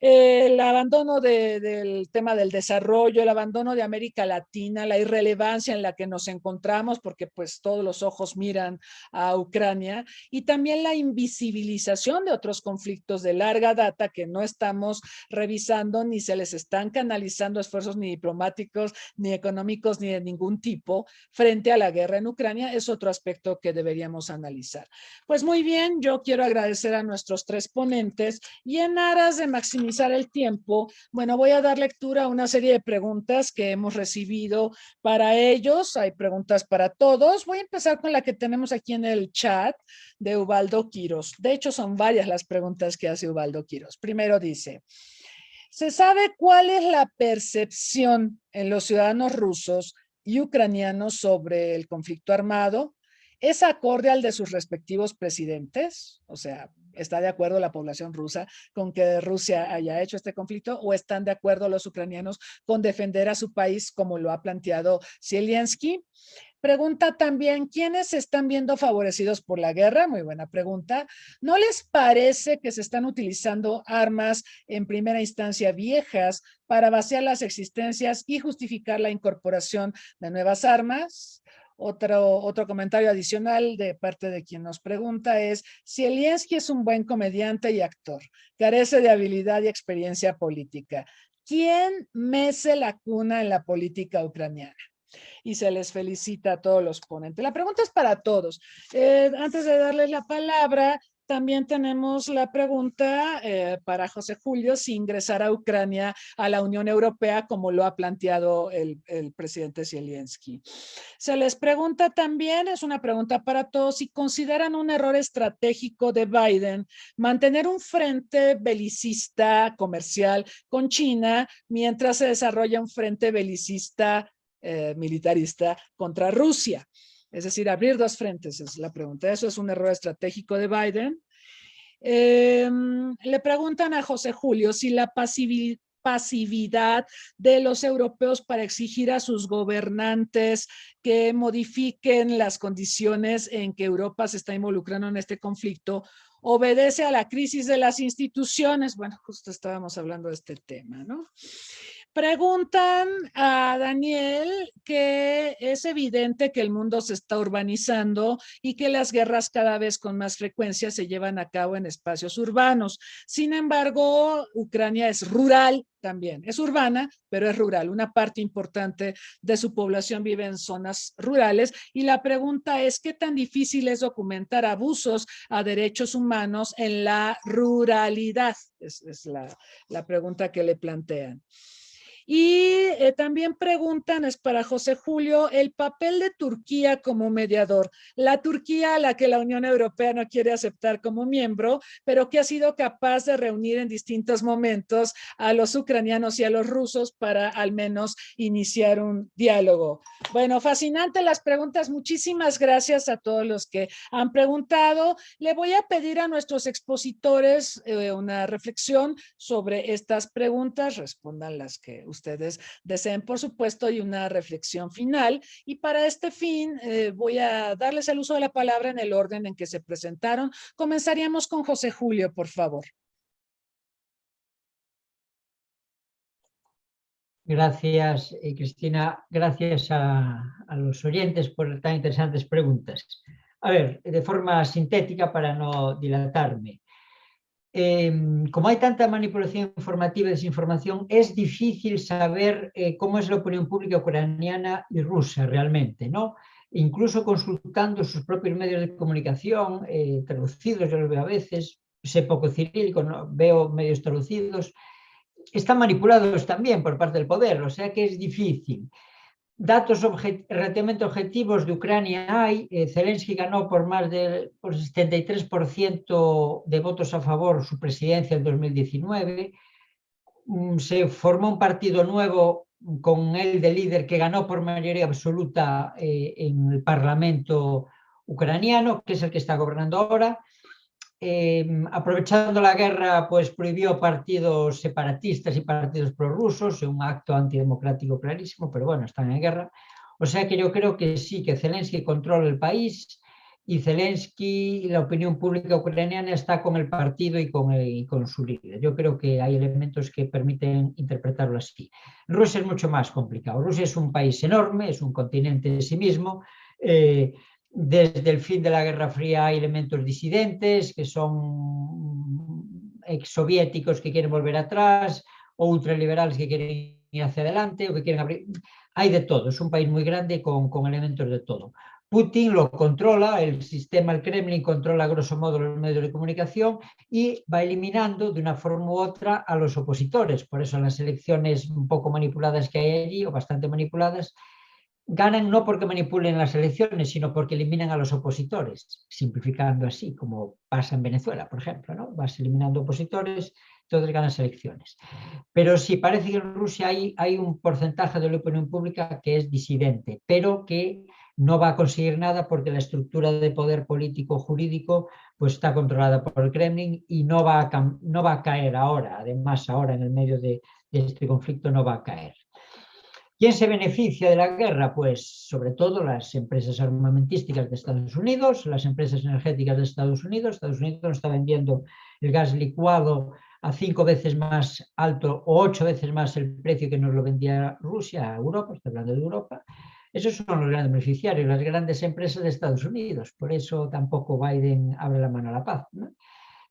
El abandono del tema del desarrollo, el abandono de América Latina, la irrelevancia en la que nos encontramos, porque pues todos los ojos miran a Ucrania, y también la invisibilización de otros conflictos de larga data que no estamos revisando, ni se les están canalizando esfuerzos ni diplomáticos, ni económicos, ni de ningún tipo frente a la guerra en Ucrania, es otro aspecto que deberíamos analizar. Pues muy bien, yo quiero agradecer a nuestros tres ponentes y en aras de maximizar el tiempo, bueno, voy a dar lectura a una serie de preguntas que hemos recibido para ellos. Hay preguntas para todos. Voy a empezar con la que tenemos aquí en el chat de Ubaldo Quiros. De hecho, son varias las preguntas que hace Ubaldo Quiros. Primero dice, ¿se sabe cuál es la percepción en los ciudadanos rusos y ucranianos sobre el conflicto armado? ¿Es acorde al de sus respectivos presidentes? O sea, ¿está de acuerdo la población rusa con que Rusia haya hecho este conflicto o están de acuerdo los ucranianos con defender a su país como lo ha planteado Zelensky? Pregunta también, ¿quiénes se están viendo favorecidos por la guerra? Muy buena pregunta. ¿No les parece que se están utilizando armas en primera instancia viejas para vaciar las existencias y justificar la incorporación de nuevas armas? Otro comentario adicional de parte de quien nos pregunta es, Zelensky es un buen comediante y actor, carece de habilidad y experiencia política. ¿Quién mece la cuna en la política ucraniana? Y se les felicita a todos los ponentes. La pregunta es para todos. Antes de darles la palabra, también tenemos la pregunta para José Julio si ingresar a Ucrania a la Unión Europea como lo ha planteado el presidente Zelensky. Se les pregunta también, es una pregunta para todos, si consideran un error estratégico de Biden mantener un frente belicista comercial con China mientras se desarrolla un frente belicista militarista contra Rusia. Es decir, abrir dos frentes es la pregunta. ¿Eso es un error estratégico de Biden? Le preguntan a José Julio si la pasividad de los europeos para exigir a sus gobernantes que modifiquen las condiciones en que Europa se está involucrando en este conflicto obedece a la crisis de las instituciones. Bueno, justo estábamos hablando de este tema, ¿no? Preguntan a Daniel que es evidente que el mundo se está urbanizando y que las guerras cada vez con más frecuencia se llevan a cabo en espacios urbanos. Sin embargo, Ucrania es rural también. Es urbana, pero es rural. Una parte importante de su población vive en zonas rurales y la pregunta es, ¿qué tan difícil es documentar abusos a derechos humanos en la ruralidad? Es la pregunta que le plantean. Y también preguntan, es para José Julio, el papel de Turquía como mediador. La Turquía a la que la Unión Europea no quiere aceptar como miembro, pero que ha sido capaz de reunir en distintos momentos a los ucranianos y a los rusos para al menos iniciar un diálogo. Bueno, fascinante las preguntas. Muchísimas gracias a todos los que han preguntado. Le voy a pedir a nuestros expositores una reflexión sobre estas preguntas. Respondan las que ustedes ustedes deseen, por supuesto, y una reflexión final. Y para este fin voy a darles el uso de la palabra en el orden en que se presentaron. Comenzaríamos con José Julio, por favor. Gracias, Cristina. Gracias a los oyentes por tan interesantes preguntas. A ver, de forma sintética para no dilatarme. Como hay tanta manipulación informativa y desinformación, es difícil saber cómo es la opinión pública ucraniana y rusa realmente, ¿no? Incluso consultando sus propios medios de comunicación, traducidos, yo los veo a veces, sé poco cirílico, ¿no? Veo medios traducidos, están manipulados también por parte del poder, o sea que es difícil. Datos relativamente objetivos de Ucrania hay. Zelensky ganó por más del 73% de votos a favor su presidencia en 2019. Se formó un partido nuevo con él de líder que ganó por mayoría absoluta en el Parlamento ucraniano, que es el que está gobernando ahora. Aprovechando la guerra, pues prohibió partidos separatistas y partidos prorrusos, un acto antidemocrático clarísimo, pero bueno, están en guerra. O sea que yo creo que sí, que Zelensky controla el país y Zelensky, la opinión pública ucraniana está con el partido y con su líder. Yo creo que hay elementos que permiten interpretarlo así. Rusia es mucho más complicado. Rusia es un país enorme, es un continente en sí mismo. Desde el fin de la Guerra Fría hay elementos disidentes que son exsoviéticos que quieren volver atrás o ultraliberales que quieren ir hacia adelante o que quieren abrir. Hay de todo, es un país muy grande con elementos de todo. Putin lo controla, el sistema, el Kremlin controla grosso modo los medios de comunicación y va eliminando de una forma u otra a los opositores. Por eso las elecciones un poco manipuladas que hay allí, o bastante manipuladas, ganan no porque manipulen las elecciones, sino porque eliminan a los opositores, simplificando así, como pasa en Venezuela, por ejemplo, ¿no? Vas eliminando opositores, entonces ganas elecciones. Pero sí, parece que en Rusia hay un porcentaje de la opinión pública que es disidente, pero que no va a conseguir nada porque la estructura de poder político jurídico pues está controlada por el Kremlin y no va a caer ahora. Además, ahora en el medio de este conflicto no va a caer. ¿Quién se beneficia de la guerra? Pues sobre todo las empresas armamentísticas de Estados Unidos, las empresas energéticas de Estados Unidos. Estados Unidos nos está vendiendo el gas licuado a 5 veces más alto o 8 veces más el precio que nos lo vendía Rusia a Europa, estoy hablando de Europa. Esos son los grandes beneficiarios, las grandes empresas de Estados Unidos. Por eso tampoco Biden abre la mano a la paz, ¿no?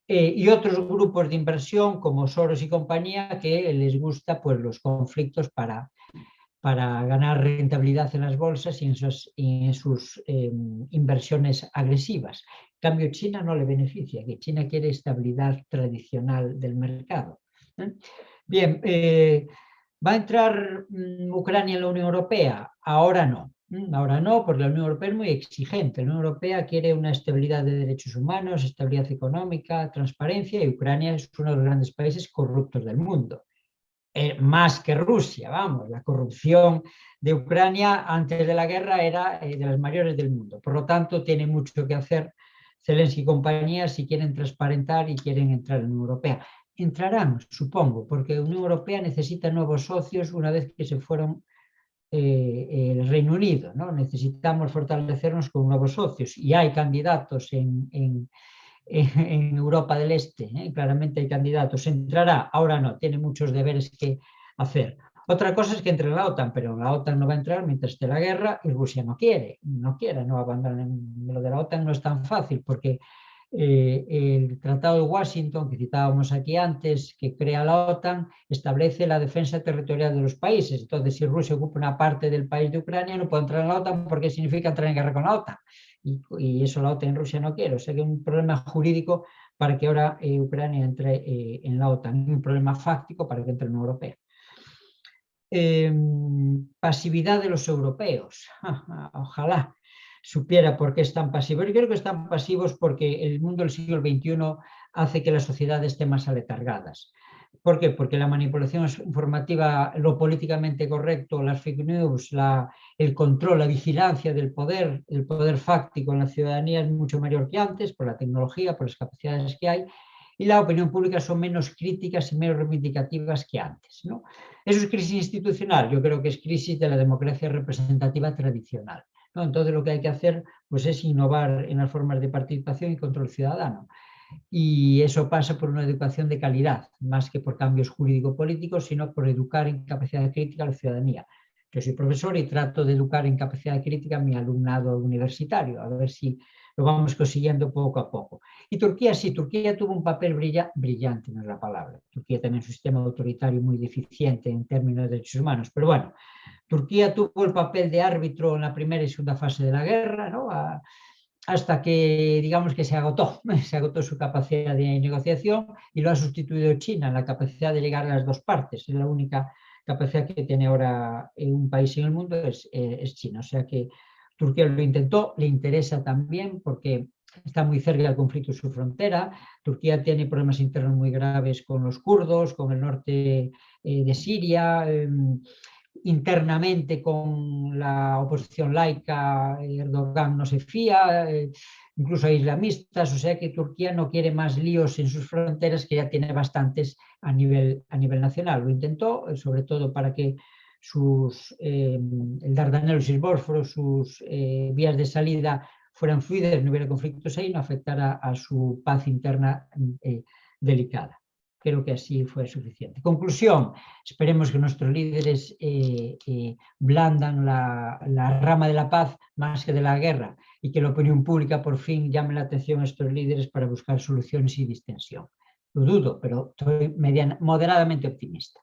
Y otros grupos de inversión como Soros y compañía que les gusta pues, los conflictos para ganar rentabilidad en las bolsas y en sus inversiones agresivas. En cambio, China no le beneficia, que China quiere estabilidad tradicional del mercado. Bien, ¿va a entrar Ucrania en la Unión Europea? Ahora no. Ahora no, porque la Unión Europea es muy exigente. La Unión Europea quiere una estabilidad de derechos humanos, estabilidad económica, transparencia, y Ucrania es uno de los grandes países corruptos del mundo. Más que Rusia, vamos, la corrupción de Ucrania antes de la guerra era de las mayores del mundo. Por lo tanto, tiene mucho que hacer Zelensky y compañía si quieren transparentar y quieren entrar en la Unión Europea. Entrarán, supongo, porque la Unión Europea necesita nuevos socios una vez que se fueron el Reino Unido, ¿no? Necesitamos fortalecernos con nuevos socios y hay candidatos en Europa del Este, claramente hay candidatos. ¿Entrará? Ahora no, tiene muchos deberes que hacer. Otra cosa es que entre en la OTAN, pero la OTAN no va a entrar mientras esté la guerra y Rusia no quiere, no abandonen. Lo de la OTAN no es tan fácil porque el Tratado de Washington, que citábamos aquí antes, que crea la OTAN, establece la defensa territorial de los países. Entonces, si Rusia ocupa una parte del país de Ucrania, no puede entrar en la OTAN porque significa entrar en guerra con la OTAN. Y eso la OTAN en Rusia no quiere. O sea que hay un problema jurídico para que ahora Ucrania entre en la OTAN, un problema fáctico para que entre en la Unión Europea. Pasividad de los europeos. Ojalá supiera por qué están pasivos. Yo creo que están pasivos porque el mundo del siglo XXI hace que la sociedad esté más aletargadas. ¿Por qué? Porque la manipulación informativa, lo políticamente correcto, las fake news, el control, la vigilancia del poder, el poder fáctico en la ciudadanía es mucho mayor que antes por la tecnología, por las capacidades que hay, y la opinión pública son menos críticas y menos reivindicativas que antes, ¿no? Eso es crisis institucional, yo creo que es crisis de la democracia representativa tradicional, ¿no? Entonces lo que hay que hacer pues, es innovar en las formas de participación y control ciudadano. Y eso pasa por una educación de calidad, más que por cambios jurídico-políticos, sino por educar en capacidad crítica a la ciudadanía. Yo soy profesor y trato de educar en capacidad crítica a mi alumnado universitario, a ver si lo vamos consiguiendo poco a poco. Y Turquía sí, Turquía tuvo un papel brillante, no es la palabra. Turquía tiene un sistema autoritario muy deficiente en términos de derechos humanos, pero bueno, Turquía tuvo el papel de árbitro en la primera y segunda fase de la guerra, ¿no? Hasta que, digamos que se agotó su capacidad de negociación y lo ha sustituido China, la capacidad de llegar a las dos partes. Es la única capacidad que tiene ahora un país en el mundo, es China. O sea que Turquía lo intentó, le interesa también porque está muy cerca del conflicto en su frontera. Turquía tiene problemas internos muy graves con los kurdos, con el norte de Siria, internamente con la oposición laica, Erdogan no se fía, incluso hay islamistas, o sea que Turquía no quiere más líos en sus fronteras, que ya tiene bastantes a nivel nacional. Lo intentó, sobre todo para que el Dardanelos y el Bósforo, sus vías de salida fueran fluidas, no hubiera conflictos ahí, no afectara a su paz interna delicada. Creo que así fue suficiente. Conclusión, esperemos que nuestros líderes blandan la rama de la paz más que de la guerra y que la opinión pública por fin llame la atención a estos líderes para buscar soluciones y distensión. Lo dudo, pero estoy moderadamente optimista.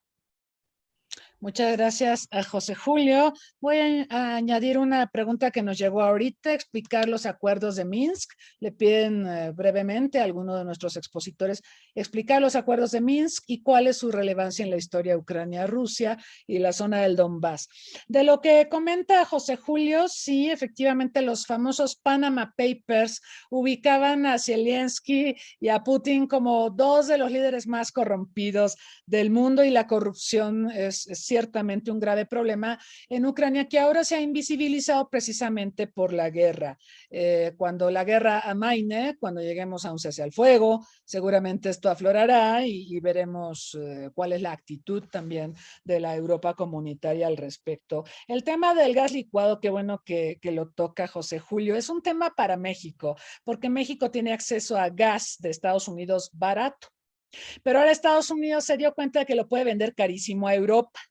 Muchas gracias a José Julio. Voy a añadir una pregunta que nos llegó ahorita, explicar los acuerdos de Minsk. Le piden brevemente a alguno de nuestros expositores explicar los acuerdos de Minsk y cuál es su relevancia en la historia Ucrania-Rusia y la zona del Donbass. De lo que comenta José Julio, sí, efectivamente los famosos Panama Papers ubicaban a Zelensky y a Putin como dos de los líderes más corrompidos del mundo, y la corrupción es ciertamente un grave problema en Ucrania, que ahora se ha invisibilizado precisamente por la guerra. Cuando la guerra amaine, cuando lleguemos a un cese al fuego, seguramente esto aflorará y veremos cuál es la actitud también de la Europa comunitaria al respecto. El tema del gas licuado, qué bueno que lo toca José Julio, es un tema para México, porque México tiene acceso a gas de Estados Unidos barato. Pero ahora Estados Unidos se dio cuenta de que lo puede vender carísimo a Europa.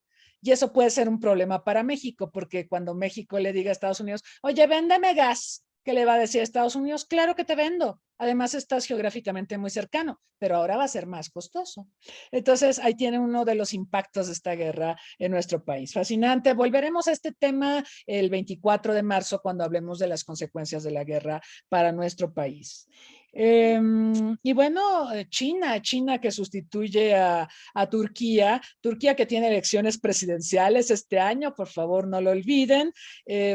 Y eso puede ser un problema para México, porque cuando México le diga a Estados Unidos, oye, véndeme gas, ¿qué le va a decir a Estados Unidos? Claro que te vendo. Además, estás geográficamente muy cercano, pero ahora va a ser más costoso. Entonces, ahí tiene uno de los impactos de esta guerra en nuestro país. Fascinante. Volveremos a este tema el 24 de marzo, cuando hablemos de las consecuencias de la guerra para nuestro país. Y bueno, China que sustituye a Turquía que tiene elecciones presidenciales este año, por favor no lo olviden.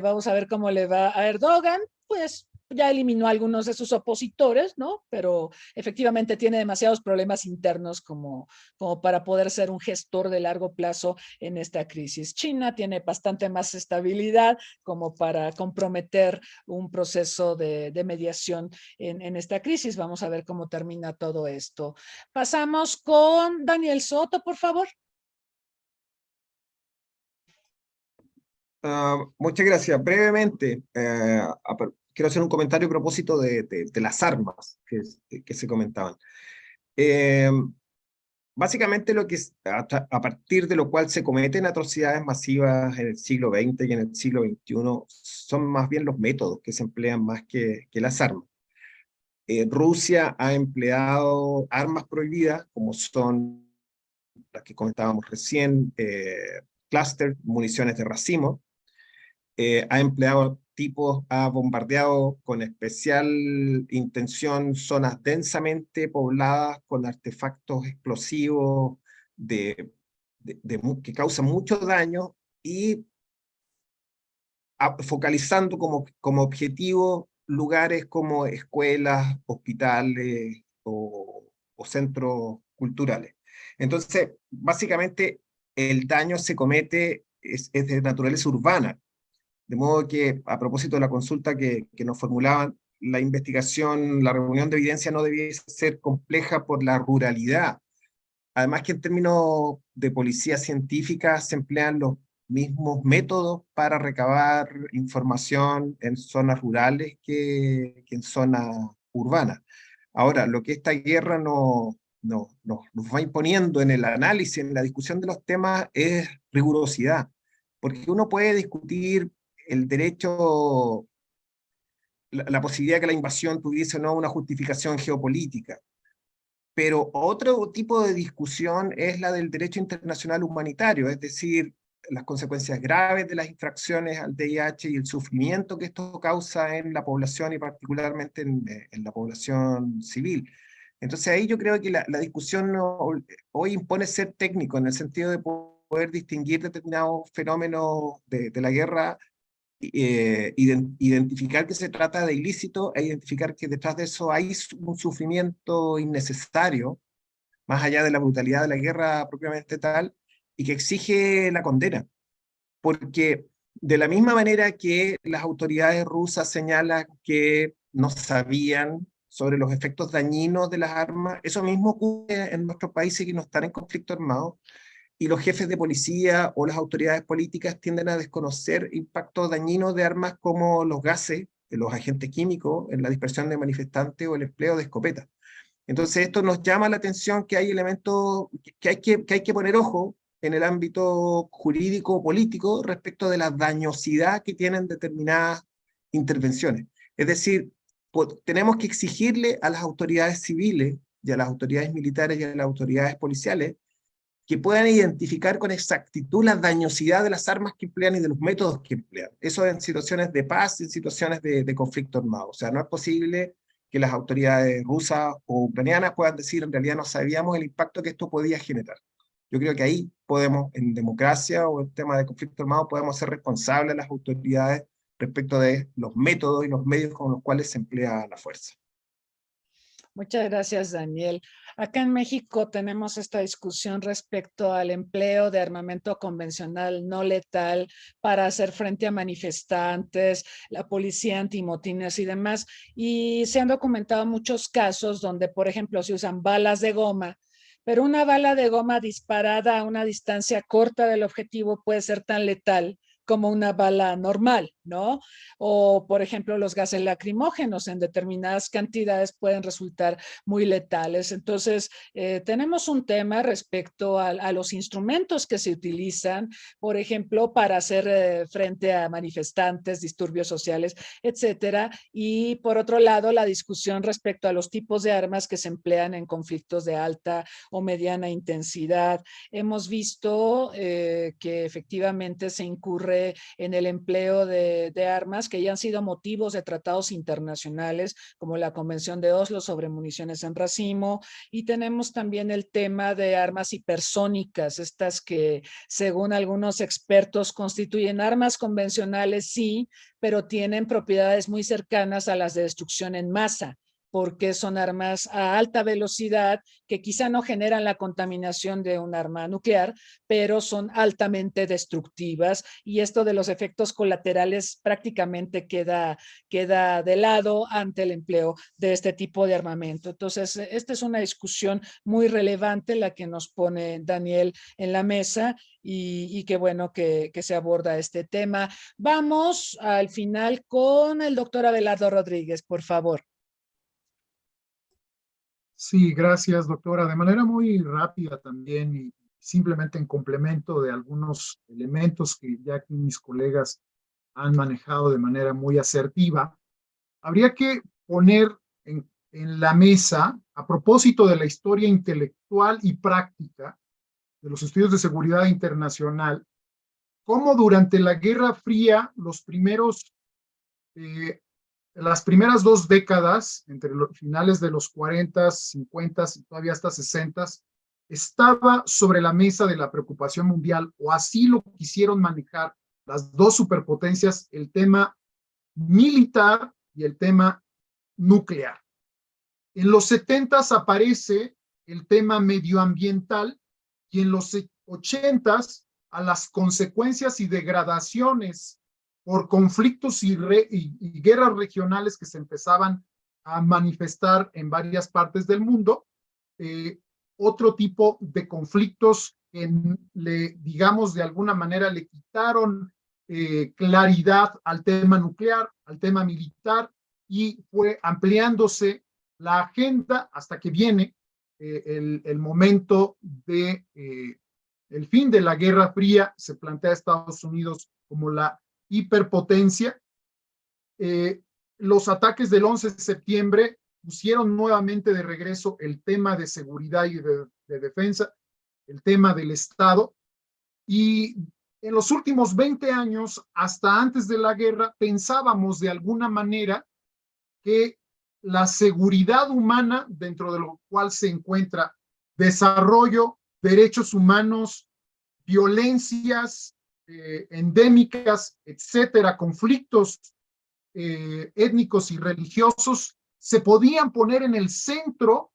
Vamos a ver cómo le va a Erdogan, pues ya eliminó a algunos de sus opositores, ¿no? Pero efectivamente tiene demasiados problemas internos como para poder ser un gestor de largo plazo en esta crisis. China tiene bastante más estabilidad como para comprometer un proceso de mediación en esta crisis. Vamos a ver cómo termina todo esto. Pasamos con Daniel Soto, por favor. Muchas gracias. Brevemente, quiero hacer un comentario a propósito de las armas que se comentaban. Básicamente lo que es, a partir de lo cual se cometen atrocidades masivas en el siglo XX y en el siglo XXI son más bien los métodos que se emplean más que las armas. Rusia ha empleado armas prohibidas, como son las que comentábamos recién, clúster, municiones de racimo. Ha bombardeado con especial intención zonas densamente pobladas con artefactos explosivos que causan mucho daño y focalizando como objetivo lugares como escuelas, hospitales o centros culturales. Entonces, básicamente, el daño se comete, es de naturaleza urbana. De modo que, a propósito de la consulta que nos formulaban, la investigación, la reunión de evidencia no debiese ser compleja por la ruralidad. Además que en términos de policía científica se emplean los mismos métodos para recabar información en zonas rurales que en zonas urbanas. Ahora, lo que esta guerra nos va imponiendo en el análisis, en la discusión de los temas, es rigurosidad, porque uno puede discutir el derecho, la posibilidad de que la invasión tuviese o no una justificación geopolítica, pero otro tipo de discusión es la del derecho internacional humanitario, es decir, las consecuencias graves de las infracciones al VIH y el sufrimiento que esto causa en la población y particularmente en la población civil. Entonces ahí yo creo que la discusión hoy impone ser técnico en el sentido de poder distinguir determinados fenómenos de la guerra, identificar que se trata de ilícito e identificar que detrás de eso hay un sufrimiento innecesario, más allá de la brutalidad de la guerra propiamente tal, y que exige la condena. Porque de la misma manera que las autoridades rusas señalan que no sabían sobre los efectos dañinos de las armas, eso mismo ocurre en nuestros países que no están en conflicto armado, y los jefes de policía o las autoridades políticas tienden a desconocer impactos dañinos de armas como los gases, los agentes químicos en la dispersión de manifestantes o el empleo de escopetas. Entonces esto nos llama la atención que hay elementos que hay que poner ojo en el ámbito jurídico político respecto de la dañosidad que tienen determinadas intervenciones. Es decir, tenemos que exigirle a las autoridades civiles y a las autoridades militares y a las autoridades policiales que puedan identificar con exactitud la dañosidad de las armas que emplean y de los métodos que emplean. Eso en situaciones de paz, en situaciones de conflicto armado. O sea, no es posible que las autoridades rusas o ucranianas puedan decir en realidad no sabíamos el impacto que esto podía generar. Yo creo que ahí podemos, en democracia o en tema de conflicto armado, podemos ser responsables las autoridades respecto de los métodos y los medios con los cuales se emplea la fuerza. Muchas gracias, Daniel. Acá en México tenemos esta discusión respecto al empleo de armamento convencional no letal para hacer frente a manifestantes, la policía antimotines y demás. Y se han documentado muchos casos donde, por ejemplo, se usan balas de goma, pero una bala de goma disparada a una distancia corta del objetivo puede ser tan letal como una bala normal, ¿no? O, por ejemplo, los gases lacrimógenos en determinadas cantidades pueden resultar muy letales. Entonces, tenemos un tema respecto a los instrumentos que se utilizan, por ejemplo, para hacer frente a manifestantes, disturbios sociales, etcétera. Y, por otro lado, la discusión respecto a los tipos de armas que se emplean en conflictos de alta o mediana intensidad. Hemos visto que efectivamente se incurre en el empleo de armas que ya han sido motivos de tratados internacionales, como la Convención de Oslo sobre municiones en racimo, y tenemos también el tema de armas hipersónicas, estas que, según algunos expertos, constituyen armas convencionales, sí, pero tienen propiedades muy cercanas a las de destrucción en masa, porque son armas a alta velocidad que quizá no generan la contaminación de un arma nuclear, pero son altamente destructivas, y esto de los efectos colaterales prácticamente queda de lado ante el empleo de este tipo de armamento. Entonces, esta es una discusión muy relevante la que nos pone Daniel en la mesa, y qué bueno que se aborda este tema. Vamos al final con el doctor Abelardo Rodríguez, por favor. Sí, gracias, doctora. De manera muy rápida también y simplemente en complemento de algunos elementos que ya aquí mis colegas han manejado de manera muy asertiva, habría que poner en la mesa, a propósito de la historia intelectual y práctica de los estudios de seguridad internacional, cómo durante la Guerra Fría las primeras 2 décadas, entre los finales de los 40, 50 y todavía hasta 60, estaba sobre la mesa de la preocupación mundial, o así lo quisieron manejar las 2 superpotencias, el tema militar y el tema nuclear. En los 70 aparece el tema medioambiental, y en los 80 a las consecuencias y degradaciones por conflictos y guerras regionales que se empezaban a manifestar en varias partes del mundo, otro tipo de conflictos que digamos, de alguna manera le quitaron claridad al tema nuclear, al tema militar, y fue ampliándose la agenda hasta que viene el momento de el fin de la Guerra Fría. Se plantea a Estados Unidos como la hiperpotencia. Los ataques del 11 de septiembre pusieron nuevamente de regreso el tema de seguridad y de defensa, el tema del Estado, y en los últimos 20 años, hasta antes de la guerra, pensábamos de alguna manera que la seguridad humana, dentro de lo cual se encuentra desarrollo, derechos humanos, violencias endémicas, etcétera, conflictos étnicos y religiosos, se podían poner en el centro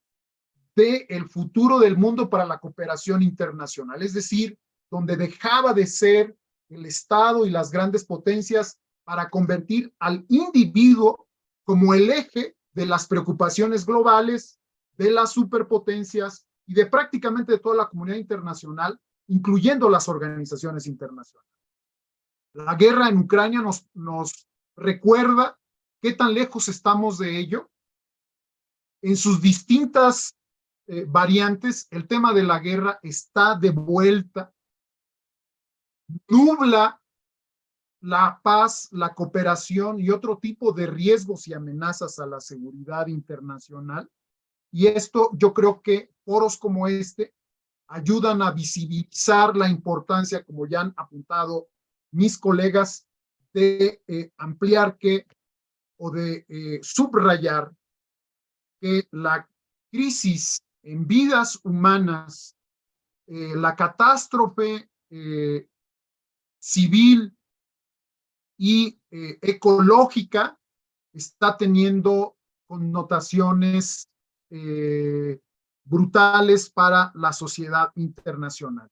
del futuro del mundo para la cooperación internacional, es decir, donde dejaba de ser el Estado y las grandes potencias para convertir al individuo como el eje de las preocupaciones globales, de las superpotencias y de prácticamente de toda la comunidad internacional, incluyendo las organizaciones internacionales. La guerra en Ucrania nos recuerda qué tan lejos estamos de ello. En sus distintas variantes, el tema de la guerra está de vuelta, nubla la paz, la cooperación y otro tipo de riesgos y amenazas a la seguridad internacional. Y esto, yo creo que foros como este ayudan a visibilizar la importancia, como ya han apuntado mis colegas, de ampliar o de subrayar que la crisis en vidas humanas, la catástrofe civil y ecológica está teniendo connotaciones brutales para la sociedad internacional,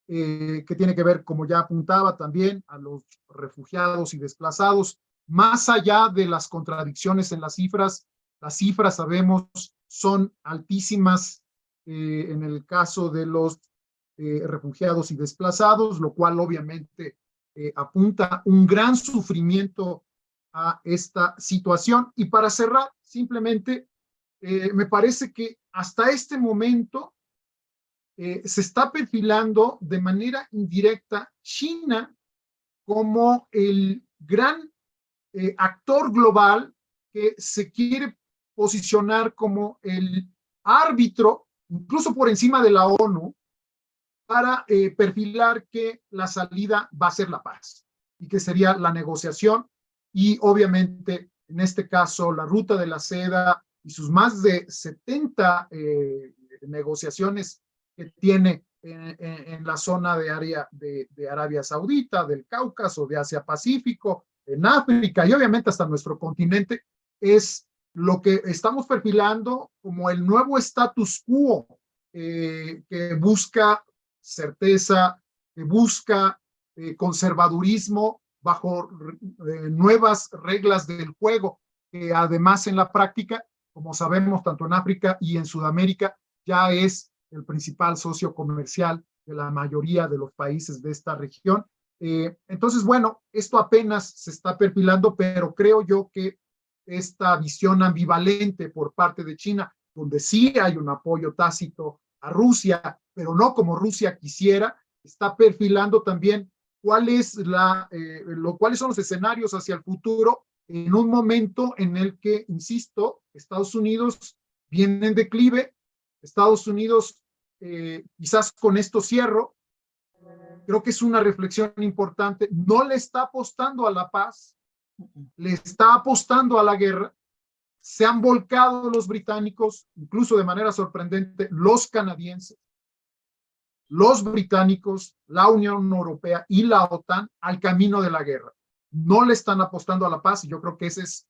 que tiene que ver, como ya apuntaba también, a los refugiados y desplazados. Más allá de las contradicciones en las cifras sabemos son altísimas en el caso de los refugiados y desplazados, lo cual obviamente apunta un gran sufrimiento a esta situación. Y para cerrar, simplemente me parece que hasta este momento se está perfilando de manera indirecta China como el gran actor global que se quiere posicionar como el árbitro, incluso por encima de la ONU, para perfilar que la salida va a ser la paz y que sería la negociación, y obviamente en este caso la ruta de la seda y sus más de 70 negociaciones que tiene en la zona de área de Arabia Saudita, del Cáucaso, de Asia Pacífico, en África y obviamente hasta nuestro continente, es lo que estamos perfilando como el nuevo status quo que busca certeza, que busca conservadurismo bajo nuevas reglas del juego, que además en la práctica, como sabemos, tanto en África y en Sudamérica, ya es el principal socio comercial de la mayoría de los países de esta región. Entonces, bueno, esto apenas se está perfilando, pero creo yo que esta visión ambivalente por parte de China, donde sí hay un apoyo tácito a Rusia, pero no como Rusia quisiera, está perfilando también cuáles son los escenarios hacia el futuro en un momento en el que, insisto, Estados Unidos viene en declive. Estados Unidos, quizás con esto cierro, creo que es una reflexión importante, no le está apostando a la paz, le está apostando a la guerra. Se han volcado los británicos, incluso de manera sorprendente, los canadienses, los británicos, la Unión Europea y la OTAN al camino de la guerra. No le están apostando a la paz, y yo creo que esa es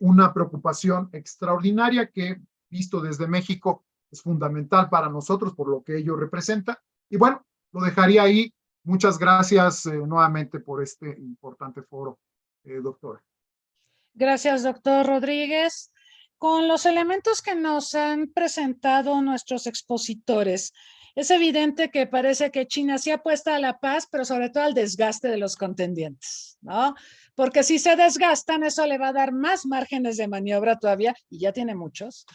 una preocupación extraordinaria que, visto desde México, es fundamental para nosotros por lo que ello representa. Y bueno, lo dejaría ahí. Muchas gracias nuevamente por este importante foro. doctora. Gracias, doctor Rodríguez. Con los elementos que nos han presentado nuestros expositores, es evidente que parece que China sí apuesta a la paz, pero sobre todo al desgaste de los contendientes, ¿no? Porque si se desgastan, eso le va a dar más márgenes de maniobra todavía, y ya tiene muchos,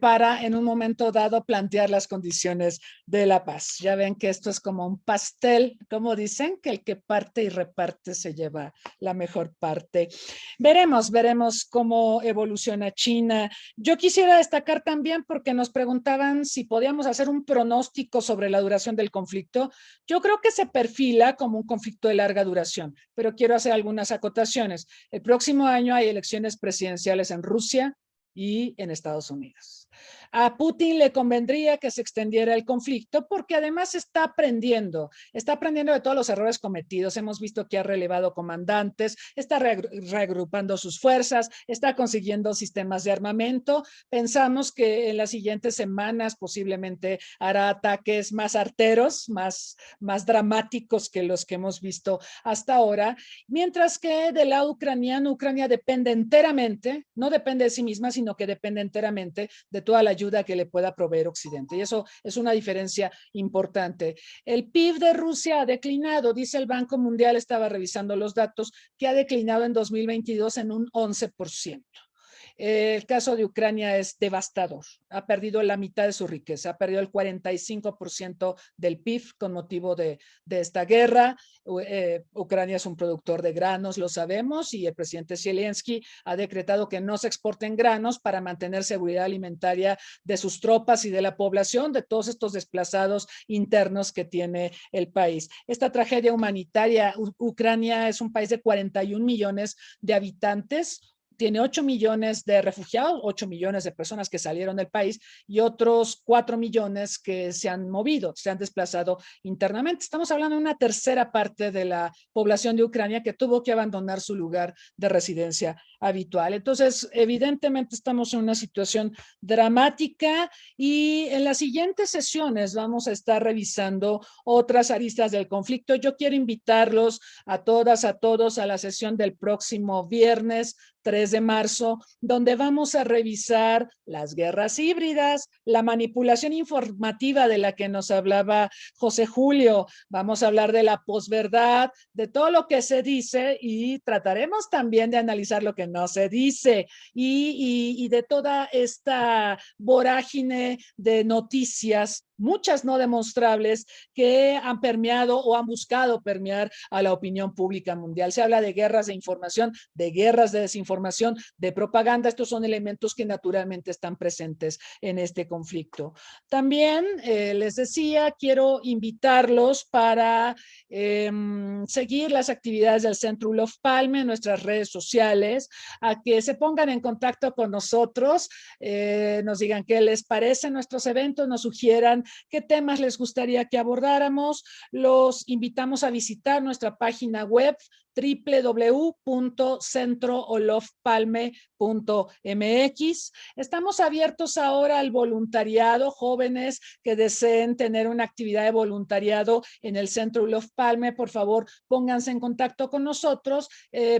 para en un momento dado plantear las condiciones de la paz. Ya ven que esto es como un pastel, como dicen, que el que parte y reparte se lleva la mejor parte. Veremos cómo evoluciona China. Yo quisiera destacar también, porque nos preguntaban si podíamos hacer un pronóstico sobre la duración del conflicto. Yo creo que se perfila como un conflicto de larga duración, pero quiero hacer algunas acotaciones. El próximo año hay elecciones presidenciales en Rusia y en Estados Unidos. A Putin le convendría que se extendiera el conflicto porque además está aprendiendo de todos los errores cometidos. Hemos visto que ha relevado comandantes, está reagrupando sus fuerzas, está consiguiendo sistemas de armamento. Pensamos que en las siguientes semanas posiblemente hará ataques más arteros, más dramáticos que los que hemos visto hasta ahora, mientras que del lado ucraniano, Ucrania depende enteramente, no depende de sí misma, sino que depende enteramente de toda la ayuda que le pueda proveer Occidente. Y eso es una diferencia importante. El PIB de Rusia ha declinado, dice el Banco Mundial, estaba revisando los datos, que ha declinado en 2022 en un 11%. El caso de Ucrania es devastador. Ha perdido la mitad de su riqueza, ha perdido el 45% del PIB con motivo de esta guerra. Ucrania es un productor de granos, lo sabemos, y el presidente Zelensky ha decretado que no se exporten granos para mantener seguridad alimentaria de sus tropas y de la población, de todos estos desplazados internos que tiene el país. Esta tragedia humanitaria, Ucrania es un país de 41 millones de habitantes, tiene 8 millones de refugiados, 8 millones de personas que salieron del país y otros 4 millones que se han movido, se han desplazado internamente. Estamos hablando de una tercera parte de la población de Ucrania que tuvo que abandonar su lugar de residencia habitual. Entonces, evidentemente estamos en una situación dramática y en las siguientes sesiones vamos a estar revisando otras aristas del conflicto. Yo quiero invitarlos a todas, a todos a la sesión del próximo viernes 3 de marzo, donde vamos a revisar las guerras híbridas, la manipulación informativa de la que nos hablaba José Julio, vamos a hablar de la posverdad, de todo lo que se dice y trataremos también de analizar lo que no se dice y de toda esta vorágine de noticias, muchas no demostrables, que han permeado o han buscado permear a la opinión pública mundial. Se habla de guerras de información, de guerras de desinformación, de propaganda. Estos son elementos que naturalmente están presentes en este conflicto. También les decía, quiero invitarlos para seguir las actividades del Centro Olof Palme en nuestras redes sociales, a que se pongan en contacto con nosotros, nos digan qué les parece nuestros eventos, nos sugieran qué temas les gustaría que abordáramos. Los invitamos a visitar nuestra página web www.centroolofpalme.mx. Estamos abiertos ahora al voluntariado, jóvenes que deseen tener una actividad de voluntariado en el Centro Olof Palme, por favor, pónganse en contacto con nosotros.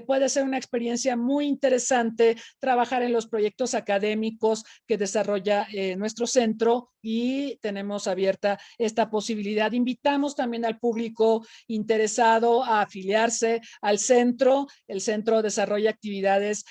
Puede ser una experiencia muy interesante trabajar en los proyectos académicos que desarrolla nuestro centro y tenemos abierta esta posibilidad. Invitamos también al público interesado a afiliarse al centro. El centro desarrolla actividades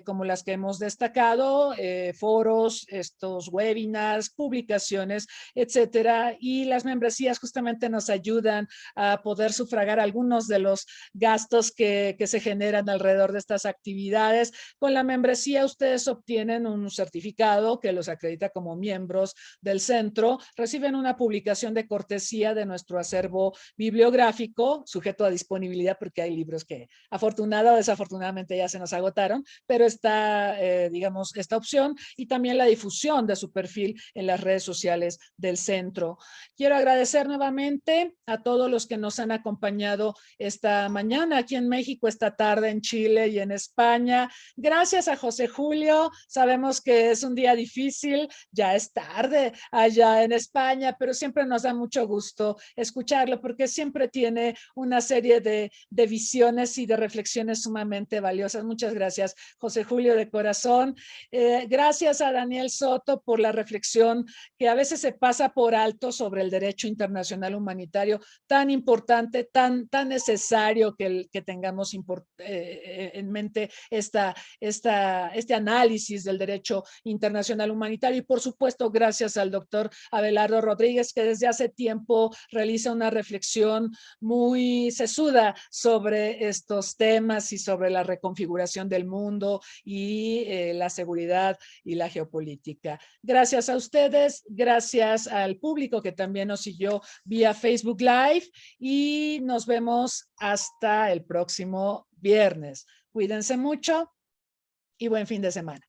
como las que hemos destacado, foros, estos webinars, publicaciones, etcétera, y las membresías justamente nos ayudan a poder sufragar algunos de los gastos que se generan alrededor de estas actividades. Con la membresía ustedes obtienen un certificado que los acredita como miembros del centro, reciben una publicación de cortesía de nuestro acervo bibliográfico, sujeto a disponibilidad porque hay libros que afortunada o desafortunadamente ya se nos agotaron, pero está, digamos, esta opción y también la difusión de su perfil en las redes sociales del centro. Quiero agradecer nuevamente a todos los que nos han acompañado esta mañana aquí en México, esta tarde en Chile y en España. Gracias a José Julio. Sabemos que es un día difícil, ya es tarde allá en España, pero siempre nos da mucho gusto escucharlo porque siempre tiene una serie de visiones y de reflexiones sumamente valiosas. Muchas gracias, José Julio, de corazón. Gracias a Daniel Soto por la reflexión que a veces se pasa por alto sobre el derecho internacional humanitario, tan importante, tan necesario que tengamos en mente este análisis del derecho internacional humanitario. Y por supuesto, gracias al doctor Abelardo Rodríguez, que desde hace tiempo realiza una reflexión muy sesuda sobre estos temas y sobre la reconfiguración del mundo y la seguridad y la geopolítica. Gracias a ustedes, gracias al público que también nos siguió vía Facebook Live y nos vemos hasta el próximo viernes. Cuídense mucho y buen fin de semana.